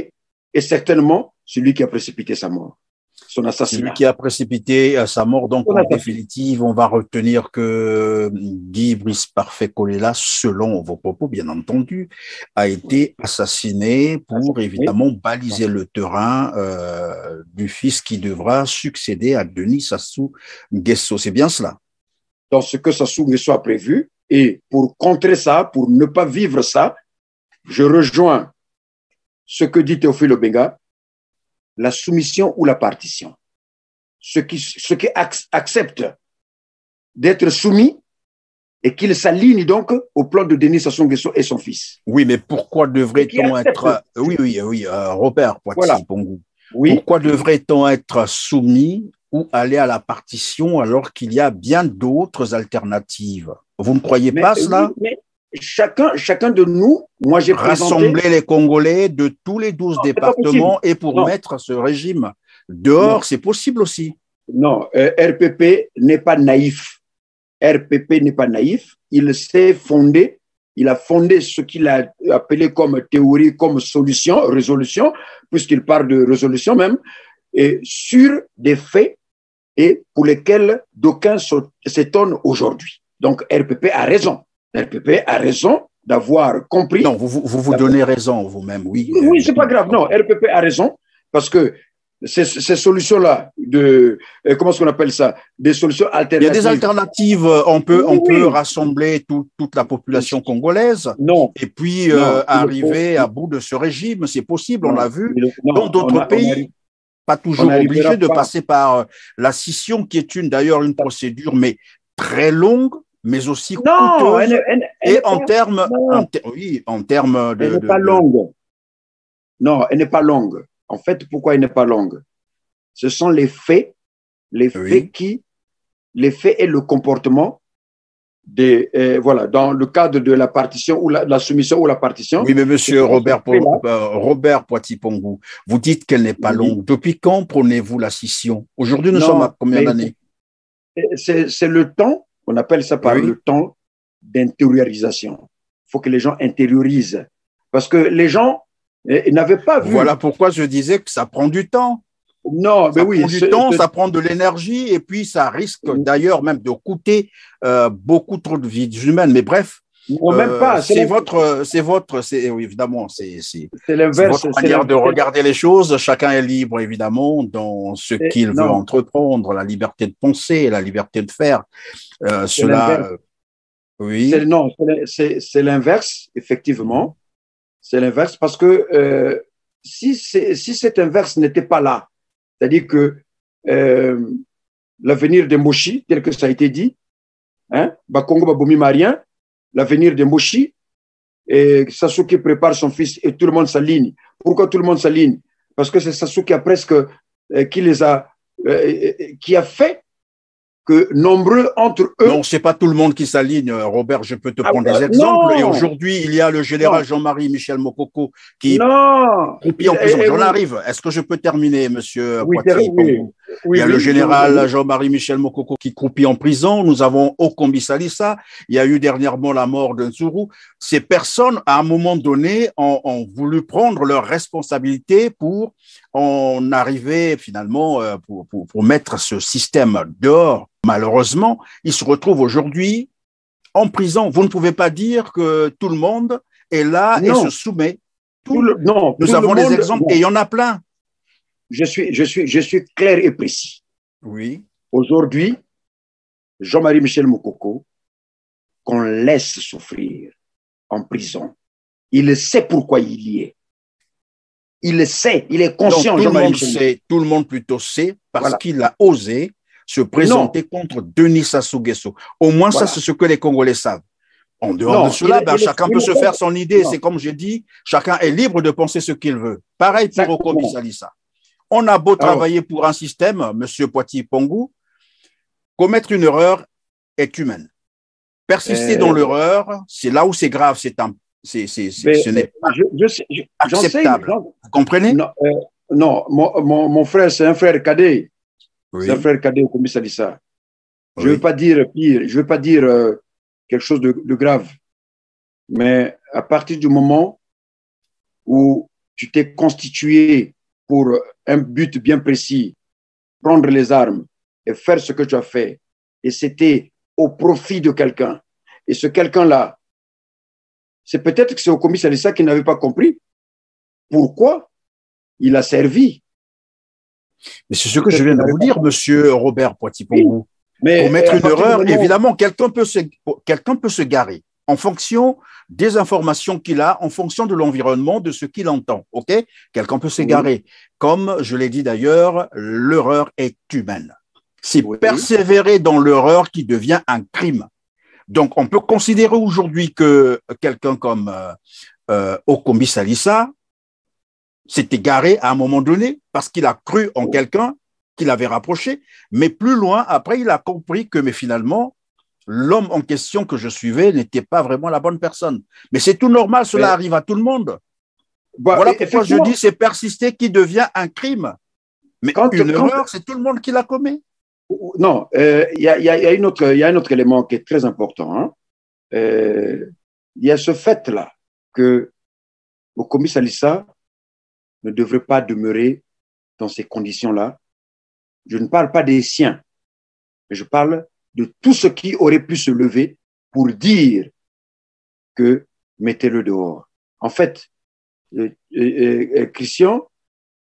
est certainement celui qui a précipité sa mort, son assassinat. Celui qui a précipité sa mort, donc en définitive, on va retenir que Guy Brice Parfait Kolela, selon vos propos, bien entendu, a été assassiné pour évidemment baliser le terrain du fils qui devra succéder à Denis Sassou Nguesso. C'est bien cela? Dans ce que Sassou Nguesso a prévu, et pour contrer ça, pour ne pas vivre ça, je rejoins ce que dit Théophile Obenga, la soumission ou la partition. Ceux qui acceptent d'être soumis et qu'ils s'alignent donc au plan de Denis Sassou Nguesso et son fils. Oui, mais pourquoi devrait-on être... Oui, Robert Poiti Pongou. Oui. Pourquoi devrait-on être soumis ou aller à la partition alors qu'il y a bien d'autres alternatives? Vous ne croyez pas cela? Mais chacun de nous, moi j'ai rassembler les Congolais de tous les 12 départements et pour mettre ce régime dehors, c'est possible aussi. Non, RPP n'est pas naïf. RPP n'est pas naïf. Il s'est fondé, il a fondé ce qu'il a appelé comme théorie, comme solution, résolution, puisqu'il parle de résolution même, et sur des faits et pour lesquels d'aucuns s'étonnent aujourd'hui. Donc RPP a raison. RPP a raison d'avoir compris. Non, vous donnez raison vous-même, oui. Oui, c'est pas grave. Non, RPP a raison parce que ces solutions-là, comment est-ce qu'on appelle ça? Des solutions alternatives. Il y a des alternatives. On peut rassembler toute la population congolaise et puis arriver à bout de ce régime. C'est possible, on l'a vu. Dans d'autres pays, pas toujours obligé de passer par la scission, qui est d'ailleurs une procédure, mais très longue, mais aussi coûteuse. Et en termes de... Elle n'est pas longue. Non, elle n'est pas longue. En fait, pourquoi elle n'est pas longue? Ce sont les faits et le comportement dans le cadre de la partition ou la soumission ou la partition. Oui, mais monsieur Robert Poiti Pongou, vous dites qu'elle n'est pas longue. Depuis quand prenez-vous la scission? Aujourd'hui, nous sommes à combien d'années? C'est le temps, on appelle ça par le temps d'intériorisation. Il faut que les gens intériorisent. Parce que les gens n'avaient pas vu. Voilà pourquoi je disais que ça prend du temps. Non, mais oui. Ça prend du temps, ça prend de l'énergie et puis ça risque d'ailleurs même de coûter beaucoup trop de vies humaines. Mais bref, même pas. C'est évidemment, c'est l'inverse. votre manière de regarder les choses. Chacun est libre, évidemment, dans ce qu'il veut entreprendre, la liberté de penser, la liberté de faire. Oui. C'est l'inverse, effectivement. C'est l'inverse parce que si cet inverse n'était pas là, c'est-à-dire que l'avenir de Moshi, tel que ça a été dit, Bakongo Babomi Marien, l'avenir de Moshi et Sassou qui prépare son fils et tout le monde s'aligne. Pourquoi tout le monde s'aligne? Parce que c'est Sassou qui a presque, qui a fait que nombreux entre eux. Non, c'est pas tout le monde qui s'aligne, Robert. Je peux te prendre des exemples. Non, et aujourd'hui, il y a le général Jean-Marie Michel Mokoko qui croupit en prison. J'en arrive. Est-ce que je peux terminer, monsieur Poitiers? Il y a le général Jean-Marie Michel Mokoko qui croupit en prison. Nous avons Okombi Salissa. Il y a eu dernièrement la mort de Ntsuru. Ces personnes, à un moment donné, ont voulu prendre leurs responsabilités pour en arriver finalement pour mettre ce système dehors. Malheureusement, ils se retrouvent aujourd'hui en prison. Vous ne pouvez pas dire que tout le monde est là et se soumet. Nous avons des exemples et il y en a plein. Je suis clair et précis. Oui. Aujourd'hui, Jean-Marie Michel Mokoko, qu'on laisse souffrir en prison, il sait pourquoi il y est. Il le sait, il est conscient. Tout le monde plutôt sait parce qu'il a osé se présenter contre Denis Sassou Nguesso. Au moins, ça, c'est ce que les Congolais savent. En dehors de cela, chacun peut se faire son idée. C'est comme j'ai dit, chacun est libre de penser ce qu'il veut. Pareil pour Okombi Salissa. On a beau travailler pour un système, monsieur Poitiers Pongou, commettre une erreur est humaine. Persister dans l'erreur, c'est là où c'est grave, ce n'est pas acceptable. Vous comprenez? Non, mon frère, c'est un frère cadet. Oui. C'est un frère cadet au Okombi Salissa. Je ne veux pas dire pire, je ne veux pas dire quelque chose de grave. Mais à partir du moment où tu t'es constitué pour un but bien précis, prendre les armes et faire ce que tu as fait, et c'était au profit de quelqu'un, et ce quelqu'un-là, c'est peut-être que c'est Okombi Salissa qui n'avait pas compris pourquoi il a servi. Mais c'est ce que je viens de vous dire, monsieur Robert Poitiers Pongou. Mais commettre une erreur, évidemment, quelqu'un peut se garer en fonction des informations qu'il a, en fonction de l'environnement, de ce qu'il entend. Ok? Quelqu'un peut s'égarer. Comme je l'ai dit d'ailleurs, l'erreur est humaine. C'est persévérer dans l'erreur qui devient un crime. Donc, on peut considérer aujourd'hui que quelqu'un comme Okombi Salissa s'est égaré à un moment donné parce qu'il a cru en quelqu'un qu'il avait rapproché, mais plus loin, après, il a compris que, mais finalement, l'homme en question que je suivais n'était pas vraiment la bonne personne. Mais c'est tout normal, cela arrive à tout le monde. Voilà pourquoi je dis c'est persister qui devient un crime. Mais une erreur, c'est tout le monde qui la commet. Non, il y a un autre élément qui est très important. Hein. Il y a ce fait-là que Okombi Salissa ne devrait pas demeurer dans ces conditions-là. Je ne parle pas des siens, mais je parle de tout ce qui aurait pu se lever pour dire que mettez-le dehors. En fait, Christian,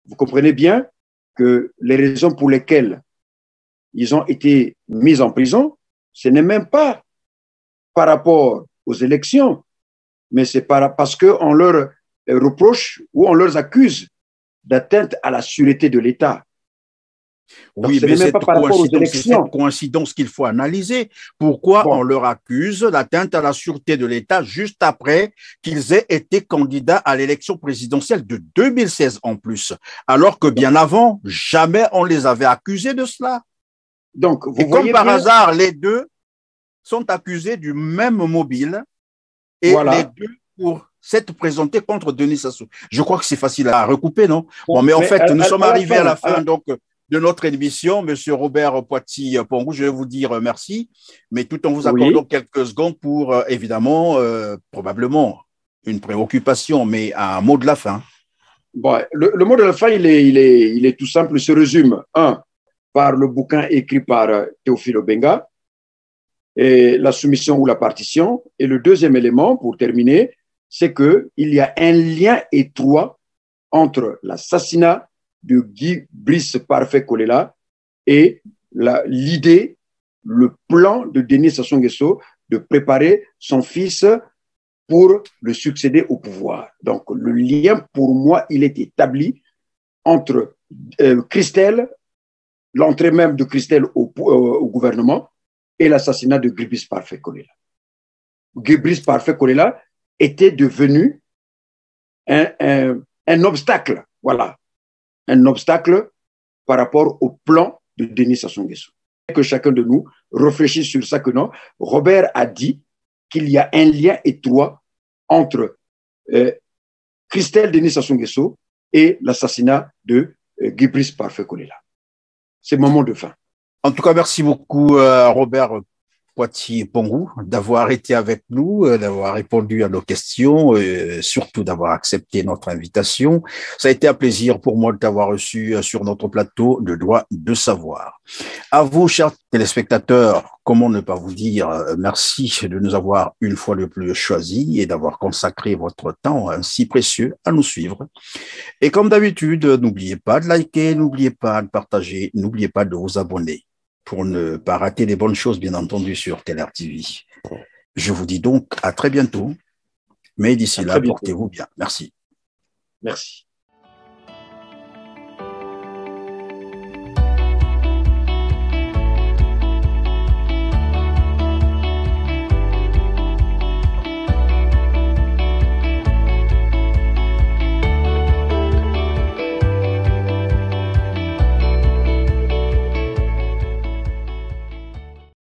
vous comprenez bien que les raisons pour lesquelles ils ont été mis en prison, ce n'est même pas par rapport aux élections, mais c'est parce qu'on leur reproche ou on leur accuse d'atteinte à la sûreté de l'État. Donc, oui, mais c'est cette coïncidence qu'il faut analyser. Pourquoi on leur accuse d'atteinte à la sûreté de l'État juste après qu'ils aient été candidats à l'élection présidentielle de 2016 en plus, alors que bien avant, jamais on les avait accusés de cela. Donc, et comme par hasard, les deux sont accusés du même mobile et les deux pour s'être présentés contre Denis Sassou. Je crois que c'est facile à recouper, non? Bon, mais en fait, nous sommes arrivés à la fin donc de notre émission. Monsieur Robert Poitiers Pongou, je vais vous dire merci, mais tout en vous accordant quelques secondes pour, évidemment, probablement une préoccupation, mais un mot de la fin. Bon, le mot de la fin, il est tout simple, il se résume, par le bouquin écrit par Théophile Obenga, et la soumission ou la partition. Et le deuxième élément, pour terminer, c'est qu'il y a un lien étroit entre l'assassinat de Guy Brice Parfait Kolela et l'idée, le plan de Denis Sassou Nguesso de préparer son fils pour le succéder au pouvoir. Donc, le lien, pour moi, il est établi entre Christelle, l'entrée même de Christelle au gouvernement et l'assassinat de Guy Brice Parfait Kolela. Guy Brice Parfait Kolela, était devenu un obstacle, voilà, un obstacle par rapport au plan de Denis Sassou Nguesso. Que chacun de nous réfléchisse sur ça, que non. Robert a dit qu'il y a un lien étroit entre Christelle Denis Sassou Nguesso et l'assassinat de Guy-Brice Parfait Kolela. C'est le moment de fin. En tout cas, merci beaucoup, Robert Poitier-Pongou, d'avoir été avec nous, d'avoir répondu à nos questions, surtout d'avoir accepté notre invitation. Ça a été un plaisir pour moi de t'avoir reçu sur notre plateau de Droit de Savoir. À vous, chers téléspectateurs, comment ne pas vous dire merci de nous avoir une fois de plus choisis et d'avoir consacré votre temps si précieux à nous suivre. Et comme d'habitude, n'oubliez pas de liker, n'oubliez pas de partager, n'oubliez pas de vous abonner pour ne pas rater les bonnes choses, bien entendu, sur TLR TV. Je vous dis donc à très bientôt, mais d'ici là, portez-vous bien. Merci. Merci.